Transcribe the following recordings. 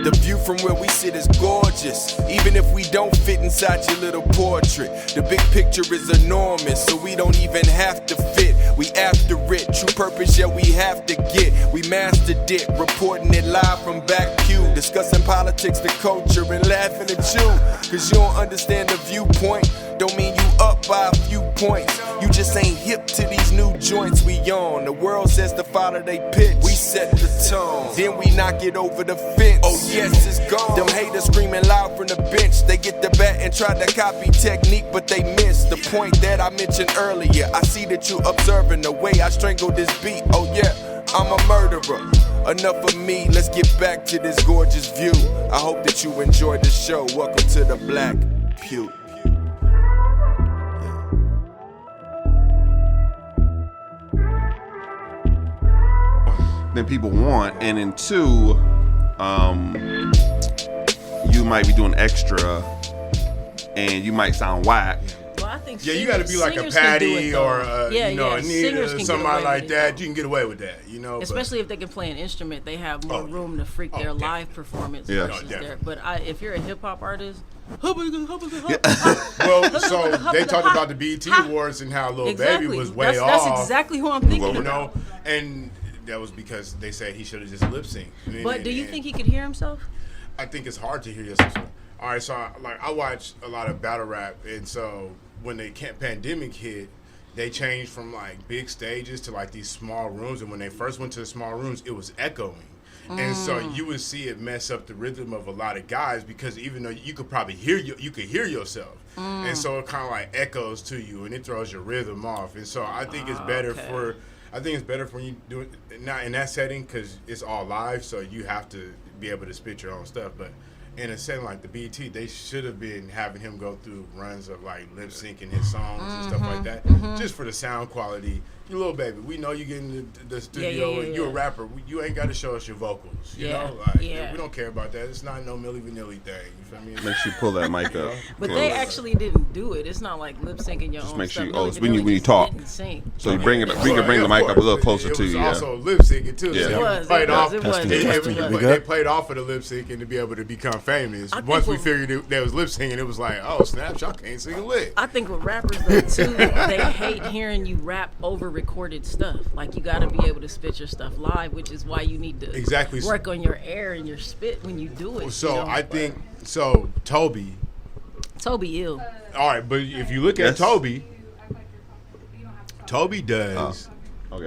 The view from where we sit is gorgeous, even if we don't fit inside your little portrait. The big picture is enormous, so we don't even have to fit. We after it, true purpose, yeah, we have to get. We mastered it, reporting it live from Black Pew, discussing politics, the culture, and laughing at you. Cause you don't understand the viewpoint, don't mean you up by a few points. You just ain't hip to these new joints we on. The world says to follow they pitch, we set the tone, then we knock it over the fence. Oh yes, it's gone. Them haters screaming loud from the bench. They get the bat and try to copy technique, but they miss the point that I mentioned earlier. I see that you observing the way I strangle this beat. Oh yeah, I'm a murderer. Enough of me, let's get back to this gorgeous view. I hope that you enjoyed the show. Welcome to the Black Pew. Than people want, and then two, you might be doing extra, and you might sound whack. Well, I think you got to be like a Patty or Anita or somebody like that. You can get away with that, Especially if they can play an instrument, they have more room to freak their live performance versus their. But if you're a hip hop artist. Well, so they talked about the BET Awards and how Lil Baby was way off. That's exactly who I'm thinking about. And that was because they said he should have just lip synced. But do you think he could hear himself? I think it's hard to hear yourself. All right, so I watch a lot of battle rap, and so when the pandemic hit, they changed from like big stages to like these small rooms, and when they first went to the small rooms, it was echoing. And so you would see it mess up the rhythm of a lot of guys because even though you could probably hear you could hear yourself, and so it kind of like echoes to you, and it throws your rhythm off. And so I think it's better when you do it not in that setting because it's all live, so you have to be able to spit your own stuff. But in a setting like the BET, they should have been having him go through runs of like lip syncing his songs and stuff like that, just for the sound quality. You Lil Baby, we know you get in the studio. You're a rapper. You ain't got to show us your vocals. You know, we don't care about that. It's not no Milli Vanilli thing. You feel me? Make sure you pull that mic up. But they actually didn't do it. It's not like lip syncing your own make stuff. sure it's when you talk. So you bring it. We can bring the mic up a little closer to you. It was also lip syncing too. Yeah. They played off of the lip syncing to be able to become famous. Once we figured there was lip syncing, it was like, oh snap, y'all can't sing a lick. I think with rappers though too, they hate hearing you rap over recorded stuff. Like you got to be able to spit your stuff live, which is why you need to work on your air and your spit when you do it. So I think Toby ill. All right, but if you look at Toby does.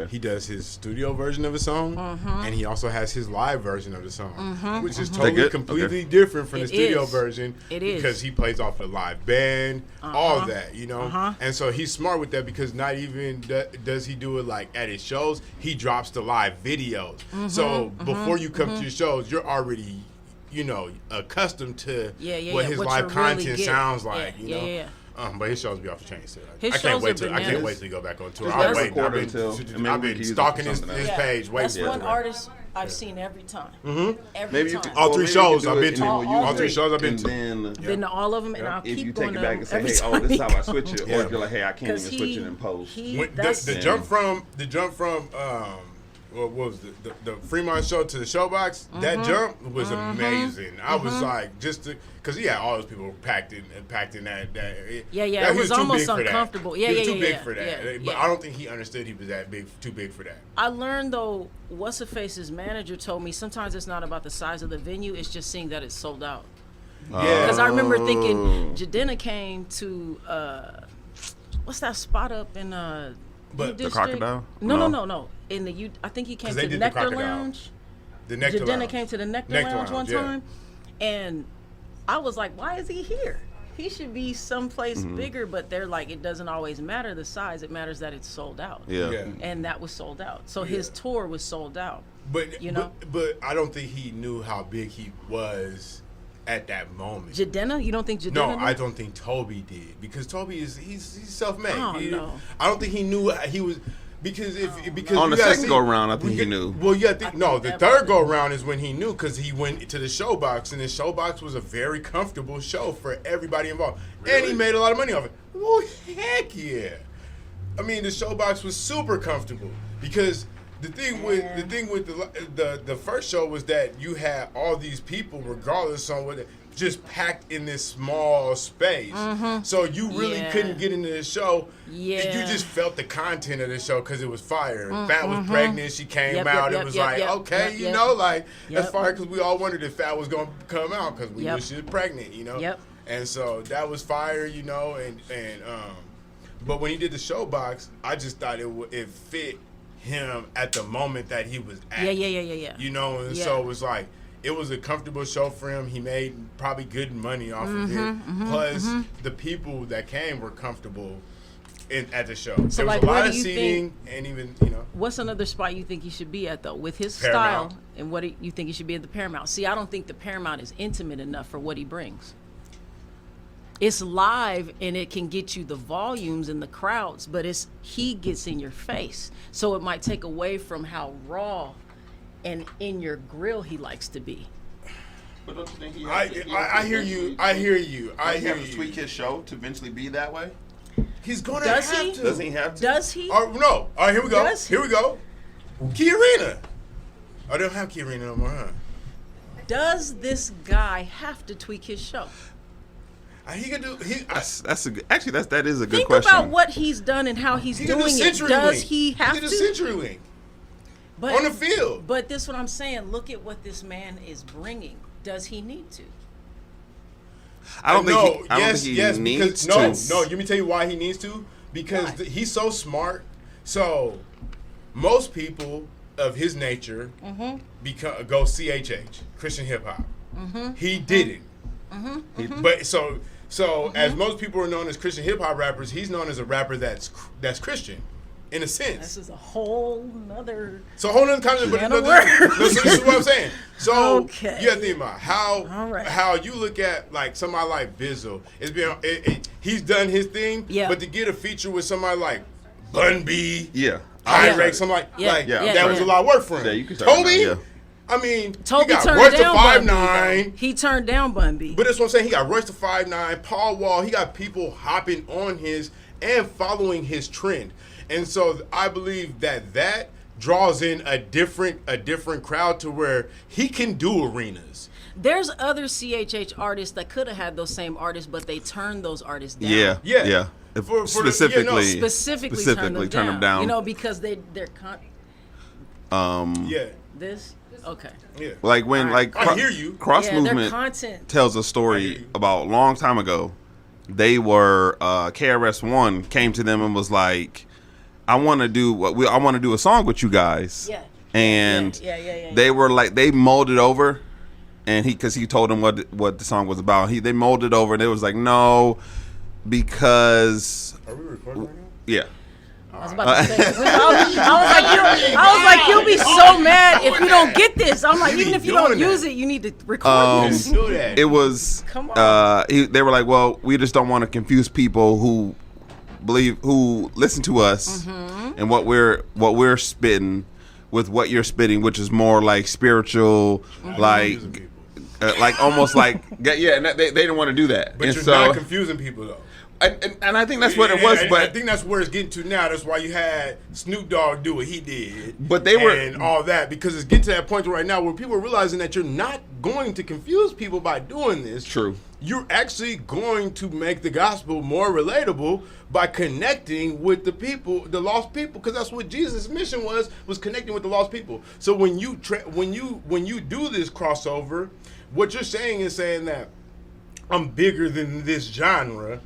He does his studio version of a song, and he also has his live version of the song, which is totally completely different from the studio version. It is because he plays off the live band, all of that, And so he's smart with that because not even does he do it like at his shows, he drops the live videos. So before you come to your shows, you're already, accustomed to what his live content sounds like. But his shows be off the chain still. I can't wait till he go back on tour. I've been stalking his page. That's one artist I've seen every time. Every time. All three shows I've been to. All three shows I've been to. Been to all of them, and I'll if keep you going take it back and say, every hey, time this is how I switch it, Yeah. or you're like, hey, I can't even switch it in post. The jump from what was the Fremont show to the Showbox? That jump was amazing. I was like, because he had all those people packed in that. It was almost uncomfortable. He was too big for that. But I don't think he understood he was too big for that. I learned though, what's the face's manager told me sometimes it's not about the size of the venue; it's just seeing that it's sold out. Yeah, because I remember thinking Jadena came to what's that spot up in But the Crocodile? No. I think he came to the Nectar Lounge. The Nectar Jadena Lounge. came to the Nectar Lounge one time, and I was like, why is he here? He should be someplace bigger, but they're like, it doesn't always matter the size. It matters that it's sold out. Yeah. And that was sold out. So his tour was sold out. But I don't think he knew how big he was at that moment. Jadena? You don't think Jadena? No, knew? I don't think Toby did because Toby he's self-made. No. I don't think he knew he was because on the second go round, I think he knew. Well, the third go round is when he knew because he went to the Showbox and the Showbox was a very comfortable show for everybody involved, and he made a lot of money off it. Well, heck yeah! I mean, the Showbox was super comfortable because The thing with the first show was that you had all these people, regardless on what, just packed in this small space. Mm-hmm. So you really couldn't get into the show. Yeah. You just felt the content of the show because it was fire. Fat was pregnant. She came out. It was okay, you know, like that's fire because we all wondered if Fat was going to come out because we knew she was pregnant, you know. Yep. And so that was fire, you know, and but when he did the showbox, I just thought it fit him at the moment that he was at. Yeah. You know, and so it was like, it was a comfortable show for him. He made probably good money off of it. Plus, the people that came were comfortable at the show. So there was a lot of seating, and even, you know. What's another spot you think he should be at, though, with his Paramount. style, and what you think he should be at the Paramount? See, I don't think the Paramount is intimate enough for what he brings. It's live, and it can get you the volumes and the crowds, but he gets in your face. So it might take away from how raw and in your grill he likes to be. But don't you think I hear you. I hear you. I hear you. To tweak his show to eventually be that way? He's going to have to. Does he have to? Does he? No. All right, here we go. Here we go. Key Arena. I don't have Key Arena no more, huh? Does this guy have to tweak his show? He could do. That is a good Think question. Think about what he's done and how he's doing it. Does he have to? He did a CenturyLink on the field. But this is what I'm saying. Look at what this man is bringing. Does he need to? I don't think he needs to. No. Let me tell you why he needs to. Because he's so smart. So most people of his nature go CHH, Christian hip hop. He didn't. But so as most people are known as Christian hip hop rappers, he's known as a rapper that's Christian, in a sense. This is a whole nother. So a whole nother kind of. This is what I'm saying. So you have to think about how you look at like somebody like Bizzle. He's done his thing, but to get a feature with somebody like Bun B, Pyrex, somebody that was a lot of work for him. Yeah, you can Toby. I mean, Toby he got turned Royce the down 5'9". He turned down Bun B. But that's what I'm saying. He got Royce the 5'9", Paul Wall. He got people hopping on his and following his trend. And so I believe that draws in a different crowd to where he can do arenas. There's other CHH artists that could have had those same artists, but they turned those artists down. Yeah. Specifically turn them down. You know, because they're This? Okay. Yeah. Like when I hear you. Cross Movement tells a story about a long time ago. They were KRS-One came to them and was like, I want to do a song with you guys. Yeah. And they were like, they molded over, and because he told them what the song was about. They molded over, and it was like, no, because are we recording right now? Yeah. I was about to say, I was like, you'll be so mad if you don't get this. I'm like, even if you don't use it, you need to record this. It was, they were like, well, we just don't want to confuse people who listen to us and what we're spitting with what you're spitting, which is more like spiritual, like almost like, and they didn't want to do that. But you're not confusing people though. And I think that's what it was, but I think that's where it's getting to now. That's why you had Snoop Dogg do what he did, but they were and all that, because it's getting to that point right now where people are realizing that you're not going to confuse people by doing this. True. You're actually going to make the gospel more relatable by connecting with the people, the lost people, because that's what Jesus' mission was connecting with the lost people. So when you do this crossover, what you're saying is saying that I'm bigger than this genre,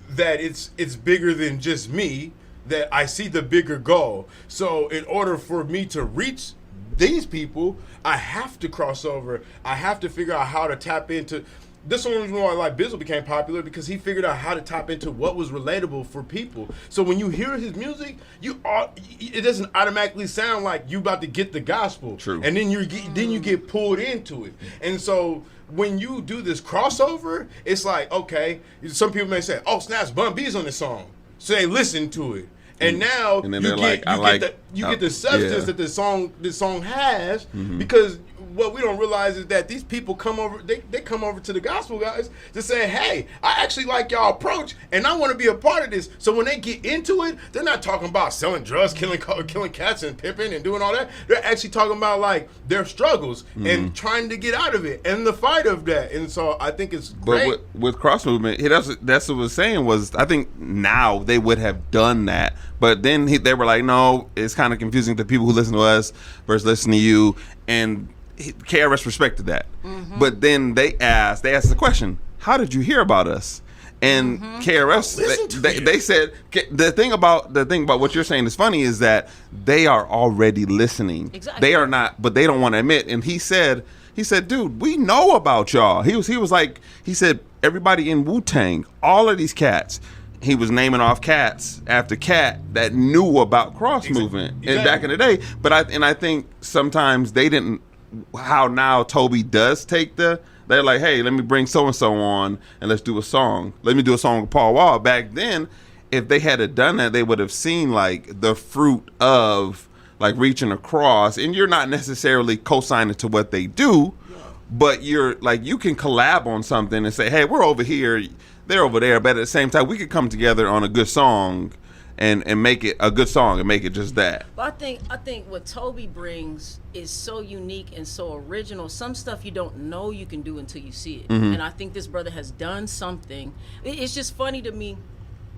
that it's bigger than just me, that I see the bigger goal. So in order for me to reach these people, I have to cross over. I have to figure out how to tap into. This is one reason why like Bizzle became popular, because he figured out how to tap into what was relatable for people. So when you hear his music, it doesn't automatically sound like you about to get the gospel. True. And then you get pulled into it. And so when you do this crossover, it's like, okay, some people may say, oh, snaps, Bun B's on this song. So they listen to it. And now you get the substance that this song has, because what we don't realize is that these people come over. They come over to the gospel guys to say, "Hey, I actually like y'all approach, and I want to be a part of this." So when they get into it, they're not talking about selling drugs, killing cats, and pimping and doing all that. They're actually talking about like their struggles and trying to get out of it and the fight of that. And so I think it's great. But with cross movement, that's what I was saying was I think now they would have done that, but then they were like, no, it's kind of confusing to people who listen to us versus listen to you, and KRS respected that. But then they asked the question, how did you hear about us? And KRS, they said the thing about what you're saying is funny is that they are already listening. Exactly. They are not, but they don't want to admit. And he said, dude, we know about y'all. He said everybody in Wu-Tang, all of these cats. He was naming off cats after cat that knew about cross movement and back in the day. But I think sometimes they didn't. How now Toby does take they're like, hey, let me bring so and so on and let's do a song. Let me do a song with Paul Wall. Back then, if they had done that, they would have seen like the fruit of like reaching across. And you're not necessarily co-signing to what they do, but you're like you can collab on something and say, hey, we're over here. They're over there, but at the same time, we could come together on a good song and make it a good song and make it just that. But I think what Toby brings is so unique and so original. Some stuff you don't know you can do until you see it. And I think this brother has done something. It's just funny to me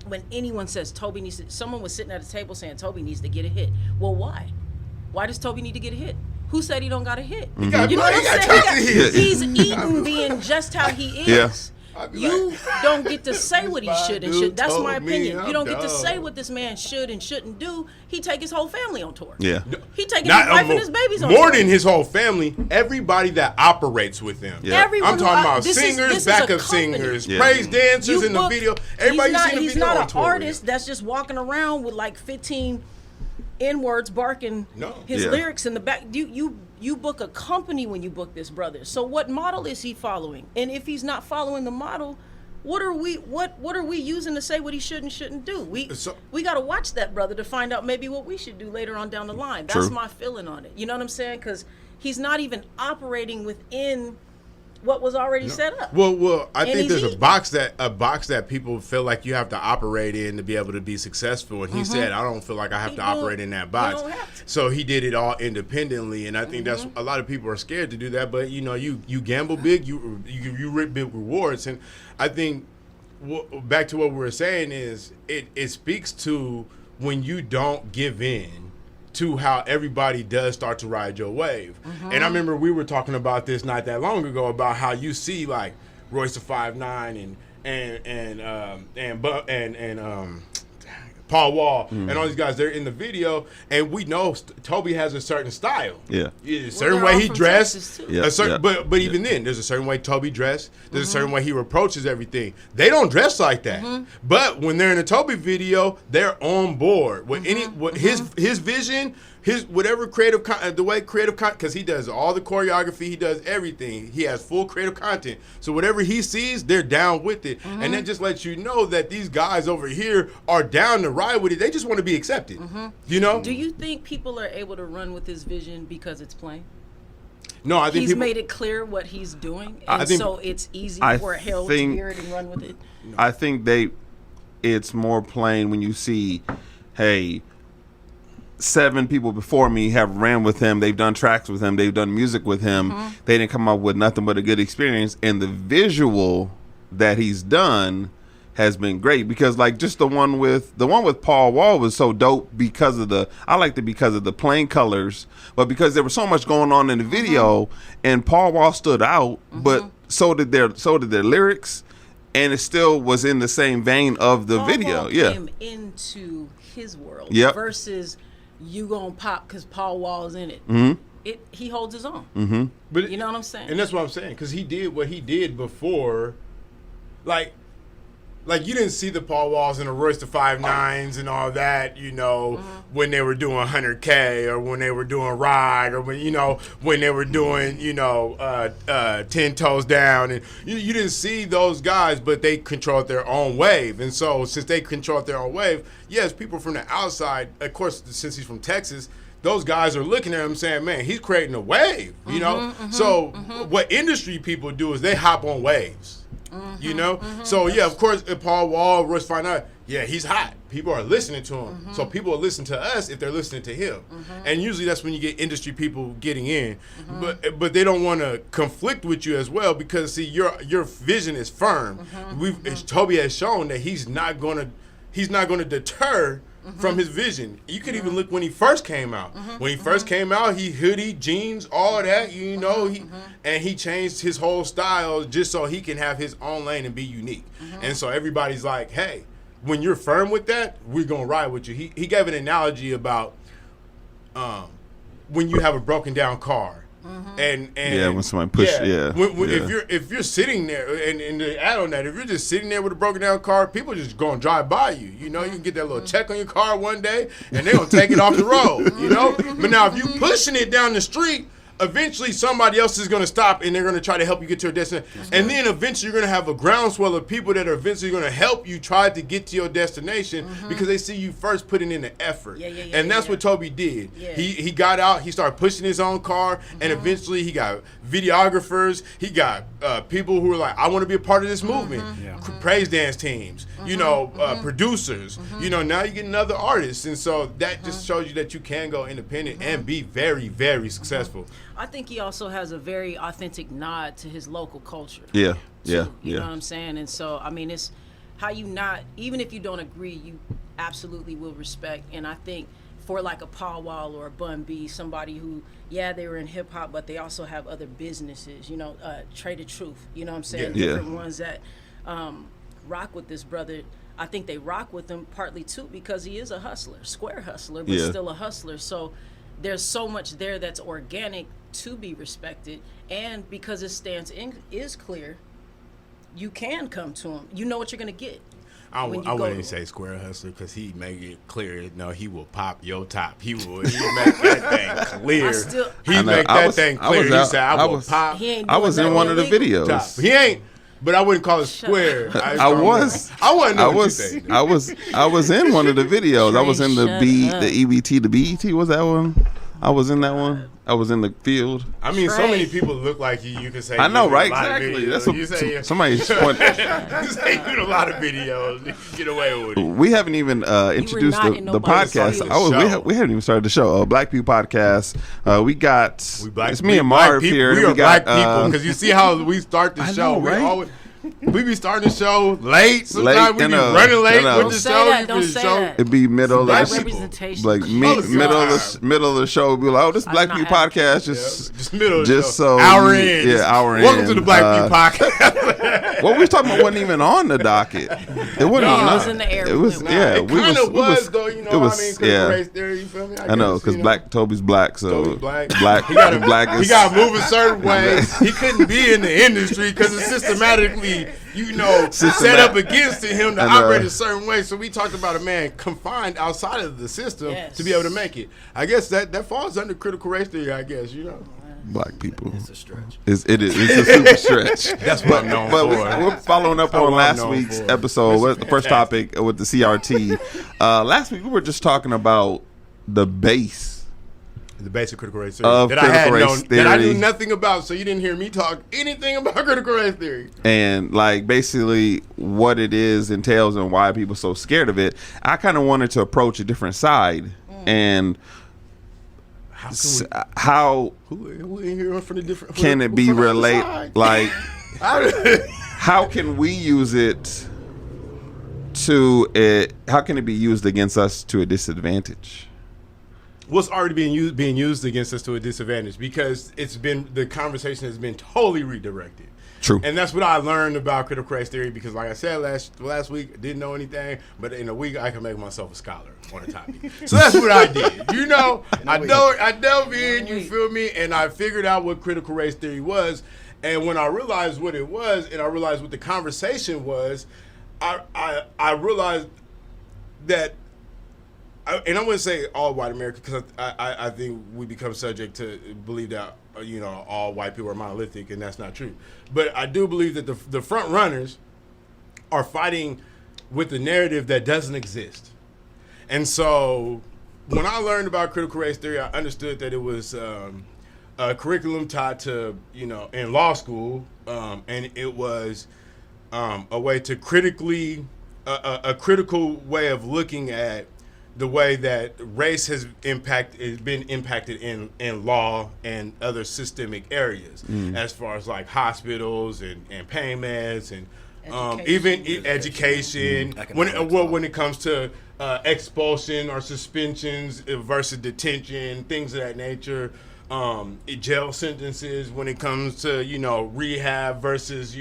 when anyone says Toby needs to, someone was sitting at a table saying Toby needs to get a hit. Well, why? Why does Toby need to get a hit? Who said he don't got a hit? You know what I'm saying? He's eaten being just how he is. Yeah. You don't get to say what he should and should. That's my opinion. You don't get to say what this man should and shouldn't do. He take his whole family on tour. Yeah. He taking his wife and his babies on tour. More than his whole family, everybody that operates with him. Yeah. I'm talking about singers, backup singers, praise dancers in the video. Everybody you see in the video on tour. He's not an artist that's just walking around with like 15 N-words barking his lyrics in the back. You book a company when you book this brother. So what model is he following? And if he's not following the model, what are we using to say what he should and shouldn't do? We got to watch that brother to find out maybe what we should do later on down the line. That's my feeling on it. You know what I'm saying? Because he's not even operating within what was already set up. Well, I think there's a box that people feel like you have to operate in to be able to be successful. And he said, I don't feel like I have to operate in that box. So he did it all independently. And I think that's a lot of people are scared to do that. But you gamble big, you reap big rewards. And I think back to what we were saying is it speaks to when you don't give in to how everybody does start to ride your wave. And I remember we were talking about this not that long ago about how you see like Royce the 5'9" and Paul Wall and all these guys, they're in the video, and we know Toby has a certain style. Yeah. A certain way he dressed. But even then, there's a certain way Toby dressed. There's a certain way he approaches everything. They don't dress like that. But when they're in a Toby video, they're on board with his vision, his whatever creative because he does all the choreography, he does everything. He has full creative content. So whatever he sees, they're down with it. And that just lets you know that these guys over here are down to ride with it. They just want to be accepted. You know? Do you think people are able to run with his vision because it's plain? No, I think he's made it clear what he's doing, and so it's easy for Harold to hear it and run with it. I think it's more plain when you see, hey, 7 people before me have ran with him. They've done tracks with him. They've done music with him. They didn't come up with nothing but a good experience. And the visual that he's done has been great because like just the one with Paul Wall was so dope because of the plain colors, but because there was so much going on in the video and Paul Wall stood out, but so did their lyrics, and it still was in the same vein of the video. Wall came into his world versus you gonna pop because Paul Wall's in it. He holds his own. But you know what I'm saying? And that's what I'm saying, because he did what he did before, like you didn't see the Paul Walls and the Royce the 5'9" and all that, when they were doing 100K or when they were doing Ride or when they were doing 10 Toes Down, and you didn't see those guys, but they controlled their own wave. And so since they controlled their own wave, yes, people from the outside, of course, since he's from Texas, those guys are looking at him saying, man, he's creating a wave, you know? So what industry people do is they hop on waves, you know? So, yeah, of course, if Paul Wall, Royce find out, yeah, he's hot. People are listening to him. So people will listen to us if they're listening to him. And usually that's when you get industry people getting in. But they don't want to conflict with you as well because, see, your vision is firm. Toby has shown that he's not going to deter from his vision. You could even look when he first came out. When he first came out, he hoodie, jeans, all that, you know, and he changed his whole style just so he can have his own lane and be unique. And so everybody's like, hey, when you're firm with that, we're going to ride with you. He gave an analogy about when you have a broken down car. And when somebody push, if you're sitting there, and to add on that, if you're just sitting there with a broken down car, people just gonna drive by you. You know, you can get that little check on your car one day, and they're gonna take it off the road. You know, but now if you pushing it down the street, eventually somebody else is going to stop and they're going to try to help you get to your destination. And then eventually you're going to have a groundswell of people that are eventually going to help you try to get to your destination because they see you first putting in the effort. And that's what Toby did. He got out, he started pushing his own car, and eventually he got videographers, he got people who were like, I want to be a part of this movement. Praise dance teams, you know, producers. You know, now you're getting other artists. And so that just shows you that you can go independent and be very, very successful. I think he also has a very authentic nod to his local culture. You know what I'm saying? And so, I mean, it's how you not, even if you don't agree, you absolutely will respect. And I think for like a Paul Wall or a Bun B, somebody who, they were in hip hop, but they also have other businesses, you know, Trade of Truth, you know what I'm saying? Different ones that rock with this brother. I think they rock with him partly too because he is a hustler, square hustler, but still a hustler. So there's so much there that's organic to be respected, and because his stance is clear, you can come to him. You know what you're gonna get. I wouldn't even say square hustler because he make it clear. No, he will pop your top. He will make that thing clear. He make that thing clear. He said, "I will pop." I was in one of the videos. Top. He ain't. But I wouldn't call it square. I was in one of the videos. I was in the EBT, the BET. Was that one? I was in that one. I was in the field. I mean, so many people look like you. You can say I know, right? Exactly. That's what you say. Somebody's point. You say you in a lot of videos. You can get away with it. We haven't even introduced the podcast. We haven't even started the show. Black Pew podcast. It's me and Marv here. We are black people because you see how we start the show. Right? We be starting the show late. Sometimes we be running late with the show. Don't say that. It'd be middle of representation. the show. Be like, this Black Pew podcast, just middle of the show. So hour in. Hour in. Welcome to the Black Pew podcast. What we was talking about wasn't even on the docket. It wasn't. It was in the air. It was. It kind of was though. You know what I mean? Critical race theory. You feel me? I know because Toby's black, so Toby's black. He got to move a certain way. He couldn't be in the industry because it's systematically, set up against him to operate a certain way. So we talked about a man confined outside of the system to be able to make it. I guess that falls under critical race theory, I guess, Black people. It's a stretch. It's a super stretch. That's what I'm known for. We're following up on last week's episode, the first topic with the CRT. Last week we were just talking about the base. The basic critical race theory that I knew nothing about, so you didn't hear me talk anything about critical race theory. And like basically what it entails and why people are so scared of it. I kind of wanted to approach a different side and how can it be related? Like, how can we use it how can it be used against us to a disadvantage? What's already being used against us to a disadvantage because the conversation has been totally redirected. True. And that's what I learned about critical race theory because, like I said last week, I didn't know anything, but in a week I can make myself a scholar on a topic. So that's what I did. I delved in, you feel me, and I figured out what critical race theory was. And when I realized what it was, and I realized what the conversation was, I realized that. And I wouldn't say all white America because I think we become subject to believe that all white people are monolithic, and that's not true. But I do believe that the front runners are fighting with the narrative that doesn't exist, and so when I learned about critical race theory, I understood that it was a curriculum taught to, in law school, and it was a way to critically, a critical way of looking at the way that race has been impacted in law and other systemic areas, as far as like hospitals and payments and even education. When it comes to expulsion or suspensions versus detention, things of that nature. Jail sentences when it comes to rehab versus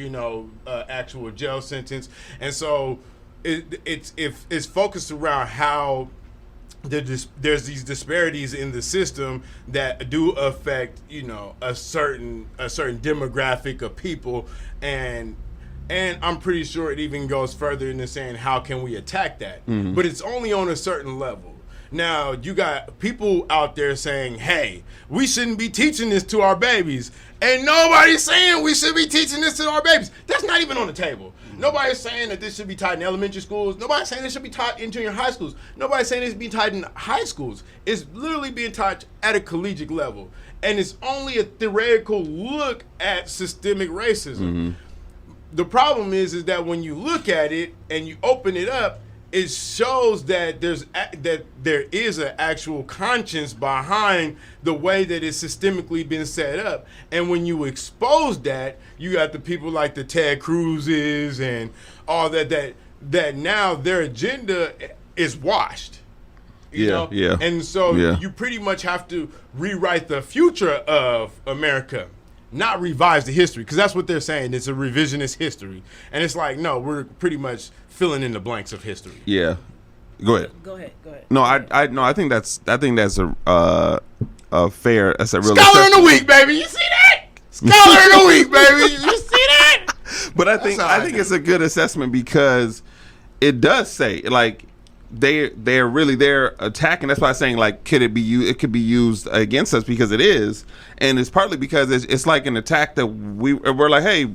actual jail sentence, and so it's focused around how there's these disparities in the system that do affect a certain demographic of people, and I'm pretty sure it even goes further into saying how can we attack that, but it's only on a certain level. Now, you got people out there saying, hey, we shouldn't be teaching this to our babies. And nobody's saying we should be teaching this to our babies. That's not even on the table. Nobody's saying that this should be taught in elementary schools. Nobody's saying it should be taught in junior high schools. Nobody's saying it should be taught in high schools. It's literally being taught at a collegiate level. And it's only a theoretical look at systemic racism. The problem is that when you look at it and you open it up, it shows that there is an actual conscience behind the way that it's systemically been set up. And when you expose that, you got the people like the Ted Cruz's and all that now their agenda is washed. You know? And so you pretty much have to rewrite the future of America, not revise the history, because that's what they're saying. It's a revisionist history. And it's like, no, we're pretty much filling in the blanks of history. Yeah. Go ahead. Go ahead. No, I think that's a fair, that's a real Scholar in the week, baby. You see that? Scholar in the week, baby. You see that? But I think it's a good assessment, because it does say, like, they're attacking. That's why I'm saying, like, it could be used against us, because it is, and it's partly because it's like an attack that we're like, hey,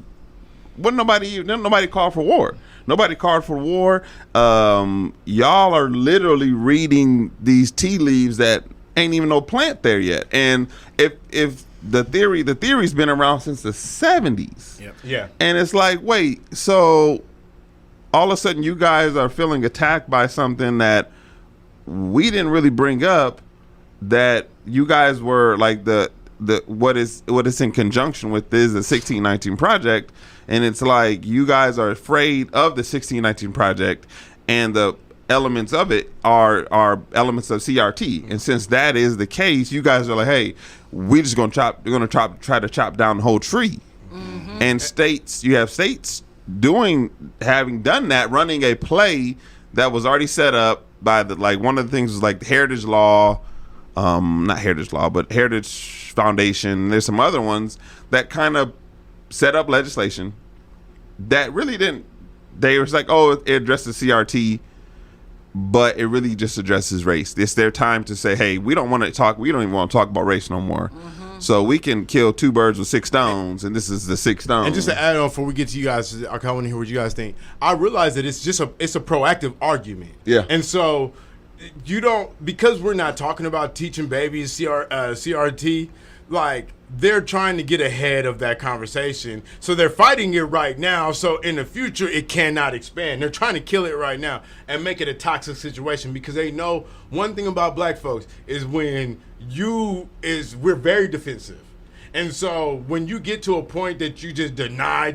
nobody called for war. Nobody called for war. Y'all are literally reading these tea leaves that ain't even no plant there yet. And if the theory's been around since the 70s. Yeah. And it's like, wait, so all of a sudden you guys are feeling attacked by something that we didn't really bring up, that you guys were like what is in conjunction with is the 1619 Project, and it's like you guys are afraid of the 1619 Project, and the elements of it are elements of CRT, and since that is the case, you guys are like, hey, we're gonna try to chop down the whole tree. And you have states having done that, running a play that was already set up by one of the things was like the Heritage Law, not Heritage Law, but Heritage Foundation. There's some other ones that kind of set up legislation that really didn't. They was like, oh, it addresses CRT, but it really just addresses race. It's their time to say, hey, we don't even want to talk about race no more. So we can kill two birds with 6 stones, and this is the 6th stone. And just to add on before we get to you guys, I kind of want to hear what you guys think. I realize that it's a proactive argument. Yeah. And so because we're not talking about teaching babies CRT, like, they're trying to get ahead of that conversation. So they're fighting it right now. So in the future, it cannot expand. They're trying to kill it right now and make it a toxic situation, because they know one thing about black folks is we're very defensive. And so when you get to a point that you just deny,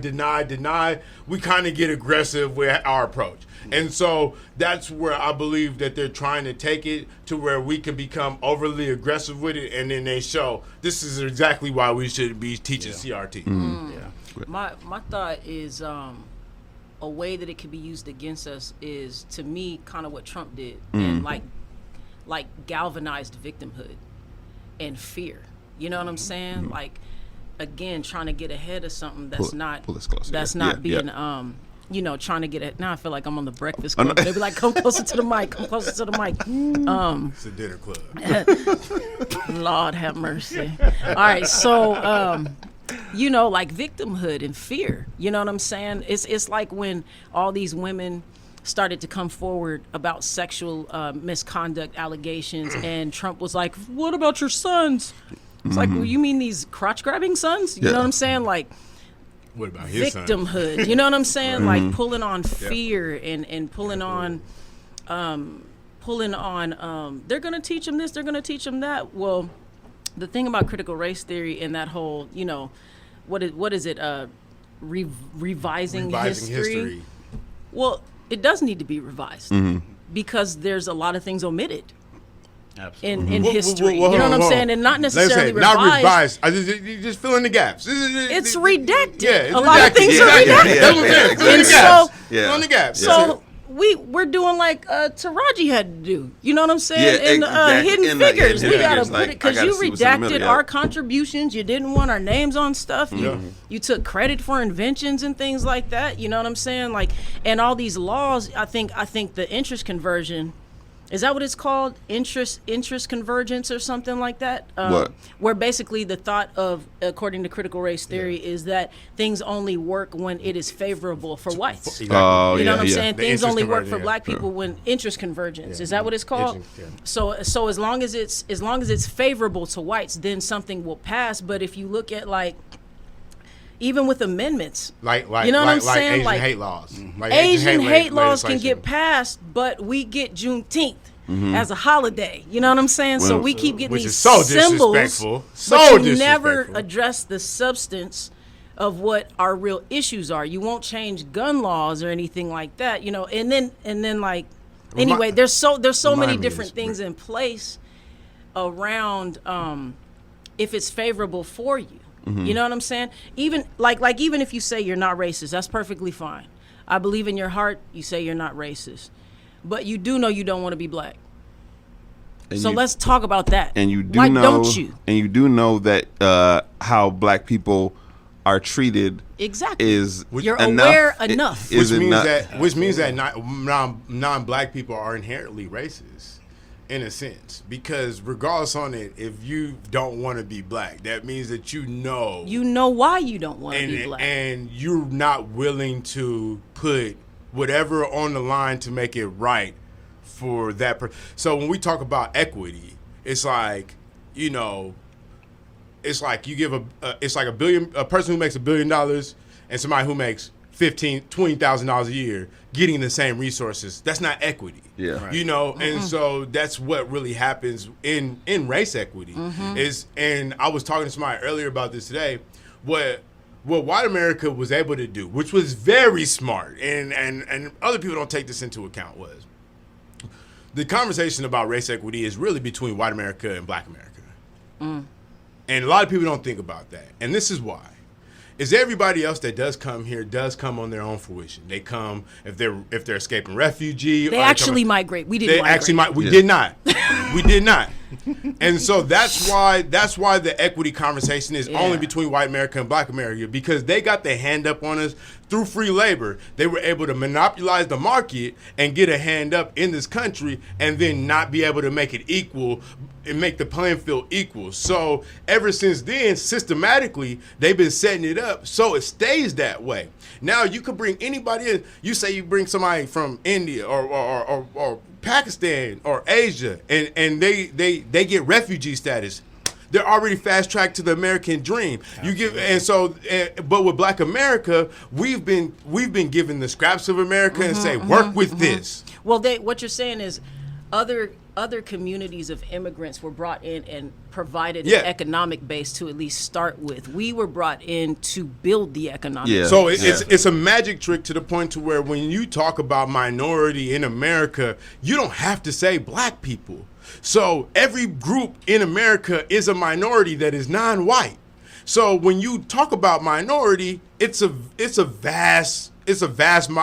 we kind of get aggressive with our approach. And so that's where I believe that they're trying to take it to where we can become overly aggressive with it, and then they show this is exactly why we should be teaching CRT. My thought is a way that it could be used against us is, to me, kind of what Trump did, and like galvanized victimhood and fear. You know what I'm saying? Like, again, trying to get ahead of something that's not being trying to get it. Now I feel like I'm on the Breakfast Club. They be like, come closer to the mic, come closer to the mic. It's a dinner club. Lord have mercy. All right, so like victimhood and fear. You know what I'm saying? It's like when all these women started to come forward about sexual misconduct allegations, and Trump was like, "What about your sons?" It's like, well, you mean these crotch grabbing sons? You know what I'm saying? Like, what about his victimhood? Sons? You know what I'm saying? Like pulling on fear and pulling on. They're going to teach them this, they're going to teach them that. Well, the thing about critical race theory and that whole, what is it? Revising history. Well, it does need to be revised because there's a lot of things omitted. Absolutely. In history, you know what I'm saying, and not necessarily revised. Not revised. You just fill in the gaps. It's redacted. Yeah, it's a lot of things are redacted. Fill in the gaps. So we're doing like Taraji had to do. You know what I'm saying? Hidden Figures. We gotta put it because you redacted our contributions. You didn't want our names on stuff. You took credit for inventions and things like that. You know what I'm saying? Like, and all these laws. I think the interest conversion. Is that what it's called? Interest convergence or something like that? What? Where basically the thought of, according to critical race theory, is that things only work when it is favorable for whites. Exactly. You know what I'm saying? The Things only work for convergence, black people when interest convergence. Is that what it's called? So as long as it's favorable to whites, then something will pass. But if you look at like, even with amendments, like you know what I'm saying? Asian hate laws. Like Asian hate laws can get passed, but we get Juneteenth as a holiday. You know what I'm saying? So we keep getting these symbols, but you never address the substance of what our real issues are. You won't change gun laws or anything like that. And then like anyway, there's so many different things in place around if it's favorable for you. You know what I'm saying? Even even if you say you're not racist, that's perfectly fine. I believe in your heart, you say you're not racist. But you do know you don't want to be black. And so let's talk about that. And you do Why know, don't you? And you do know that how black people are treated is you're enough, aware enough. Which means that non-black people are inherently racist. In a sense, because regardless on it, if you don't want to be black, that means that you know why you don't want to be black, and you're not willing to put whatever on the line to make it right for that person. So when we talk about equity, it's like it's like you give a person who makes $1 billion and somebody who makes $20,000 a year getting the same resources. That's not equity. Yeah. Right. And so that's what really happens in race equity and I was talking to somebody earlier about this today. What white America was able to do, which was very smart, and other people don't take this into account, was the conversation about race equity is really between white America and black America. And a lot of people don't think about that. And this is why. Is everybody else that does come here does come on their own fruition. They come if they're escaping refugee. They actually migrate. We didn't. We did not. We did not. And so that's why the equity conversation is only between white America and black America, because they got their hand up on us through free labor. They were able to monopolize the market and get a hand up in this country, and then not be able to make it equal and make the playing field equal. So ever since then, systematically, they've been setting it up so it stays that way. Now you could bring anybody in. You say you bring somebody from India or Pakistan or Asia, and they get refugee status. They're already fast tracked to the American dream. But with Black America, we've been given the scraps of America and say, work with this. Well, what you're saying is other communities of immigrants were brought in and provided an economic base to at least start with. We were brought in to build the economic base. So it's a magic trick to the point to where when you talk about minority in America, you don't have to say black people. So every group in America is a minority that is non-white. So when you talk about minority, it's a vast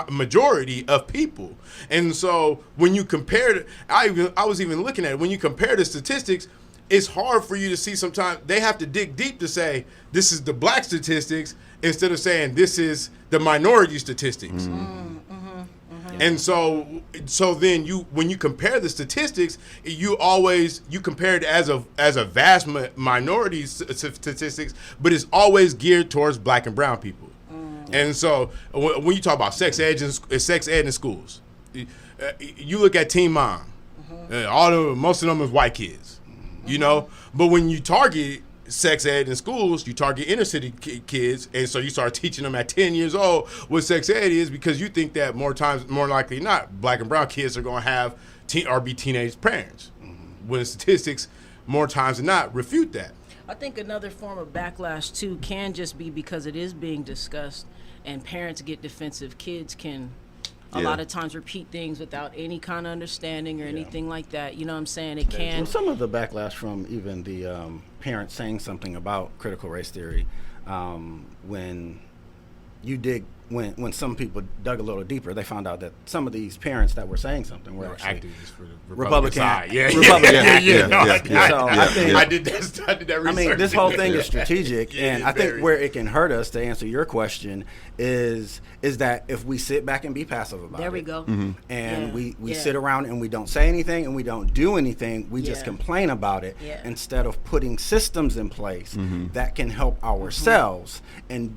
majority of people. And so when you compare, I was even looking at it, when you compare the statistics, it's hard for you to see sometimes they have to dig deep to say this is the black statistics instead of saying this is the minority statistics. And so then when you compare the statistics, you compare it as a vast minority statistics, but it's always geared towards black and brown people. And so when you talk about sex ed in schools, you look at Teen Mom, most of them is white kids, you know. But when you target sex ed in schools, you target inner city kids, and so you start teaching them at 10 years old what sex ed is, because you think that more likely than not, black and brown kids are going to have or be teenage parents. When the statistics more times than not refute that. I think another form of backlash too can just be because it is being discussed and parents get defensive. Kids can a lot of times repeat things without any kind of understanding or anything like that. You know what I'm saying? It can. Well, some of the backlash from even the parents saying something about critical race theory, when some people dug a little deeper, they found out that some of these parents that were saying something were actually activists for the Republican side. So I think I did that research. I mean, this whole thing is strategic, and I think where it can hurt us, to answer your question, is that if we sit back and be passive about it. There we go. And we sit around and we don't say anything and we don't do anything, we just complain about it instead of putting systems in place that can help ourselves and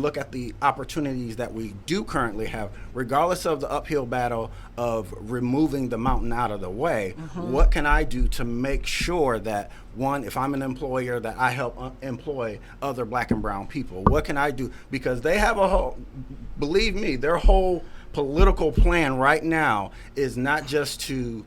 look at the opportunities that we do currently have, regardless of the uphill battle of removing the mountain out of the way. What can I do to make sure that, one, if I'm an employer, that I help employ other black and brown people? What can I do? Because they have believe me, their whole political plan right now is not just to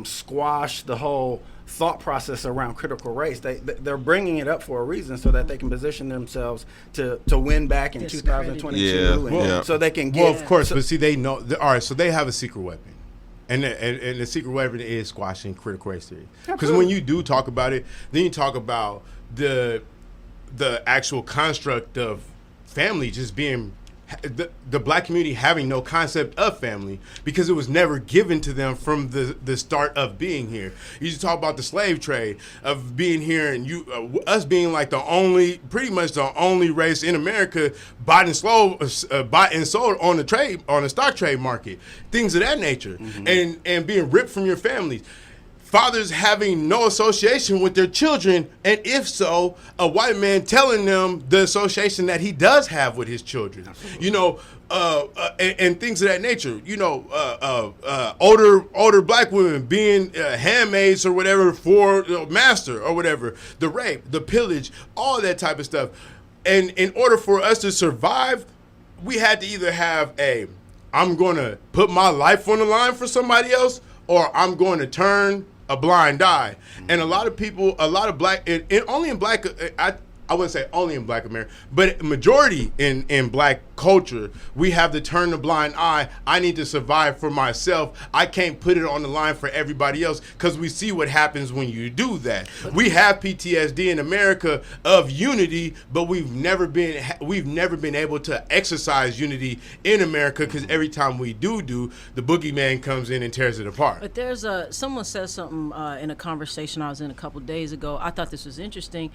squash the whole thought process around critical race. They're bringing it up for a reason, so that they can position themselves to win back in 2022, so they can get. Well, of course, but see, they know. All right, so they have a secret weapon. And the secret weapon is squashing critical race theory. Because when you do talk about it, then you talk about the actual construct of family just being the black community having no concept of family, because it was never given to them from the start of being here. You just talk about the slave trade of being here, and us being like pretty much the only race in America bought and sold on the stock trade market, things of that nature, and being ripped from your families. Fathers having no association with their children, and if so, a white man telling them the association that he does have with his children. Absolutely. You know, and things of that nature. You know, older black women being handmaids or whatever for master or whatever. The rape, the pillage, all that type of stuff. And in order for us to survive, we had to either have I'm going to put my life on the line for somebody else, or I'm going to turn a blind eye. And a lot of people, a lot of black, only in black, I wouldn't say only in black America, but majority in black culture, we have to turn the blind eye. I need to survive for myself. I can't put it on the line for everybody else, because we see what happens when you do that. We have PTSD in America of unity, but we've never been able to exercise unity in America, because every time we do, the boogeyman comes in and tears it apart. But there's someone said something in a conversation I was in a couple of days ago. I thought this was interesting.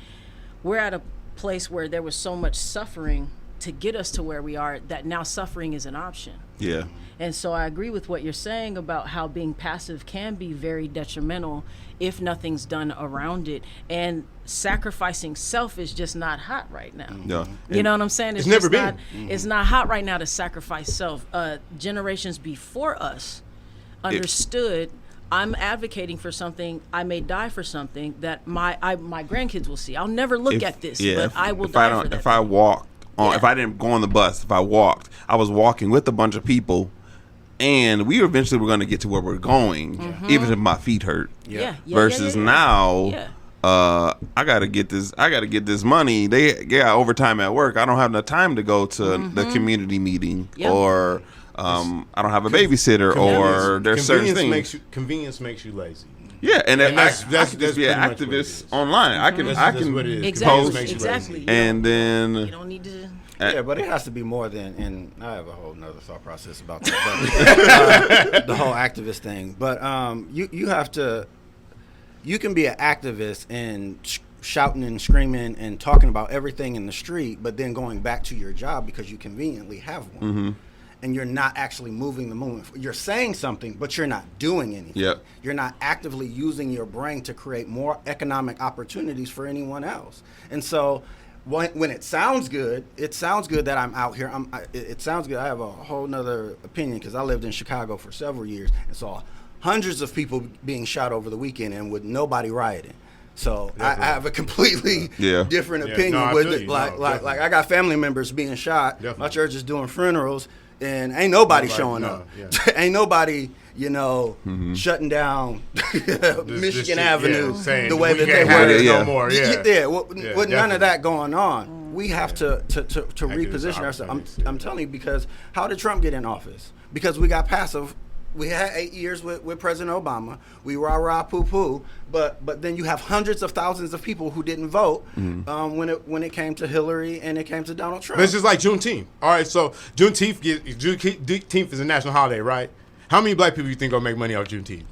We're at a place where there was so much suffering to get us to where we are that now suffering is an option. Yeah. And so I agree with what you're saying about how being passive can be very detrimental if nothing's done around it. And sacrificing self is just not hot right now. Yeah. You know what I'm saying? It's never been. It's not hot right now to sacrifice self. Generations before us understood I'm advocating for something, I may die for something that my grandkids will see. I'll never look at this, but I will die for that. If I walked if I didn't go on the bus, if I was walking with a bunch of people, and we eventually were going to get to where we're going, even if my feet hurt. Versus now, I gotta get this money. They got overtime at work. I don't have enough time to go to the community meeting, or I don't have a babysitter, or there's certain things. Convenience makes you lazy. Yeah, and that's I can just be an activist online. I can what it is. post, Exactly. and then you don't need to. Yeah, but it has to be more than, and I have a whole nother thought process about that, but, the whole activist thing. But you have to, you can be an activist and shouting and screaming and talking about everything in the street, but then going back to your job because you conveniently have one. And you're not actually moving the movement. You're saying something, but you're not doing anything. Yep. You're not actively using your brain to create more economic opportunities for anyone else. And so when it sounds good that I'm out here. It sounds good. I have a whole nother opinion because I lived in Chicago for several years and saw hundreds of people being shot over the weekend and with nobody rioting. So I have a completely different opinion with it. Like I got family members being shot. Definitely. My church is doing funerals and ain't nobody showing up. Yeah. Ain't nobody, shutting down Michigan Avenue the way that they were. No more. With none of that going on, we have to reposition ourselves. I'm telling you, because how did Trump get in office? Because we got passive. We had 8 years with President Obama. We rah poo poo, but then you have hundreds of thousands of people who didn't vote when it came to Hillary and it came to Donald Trump. But it's just like Juneteenth. All right, so Juneteenth is a national holiday, right? How many black people you think gonna make money off Juneteenth?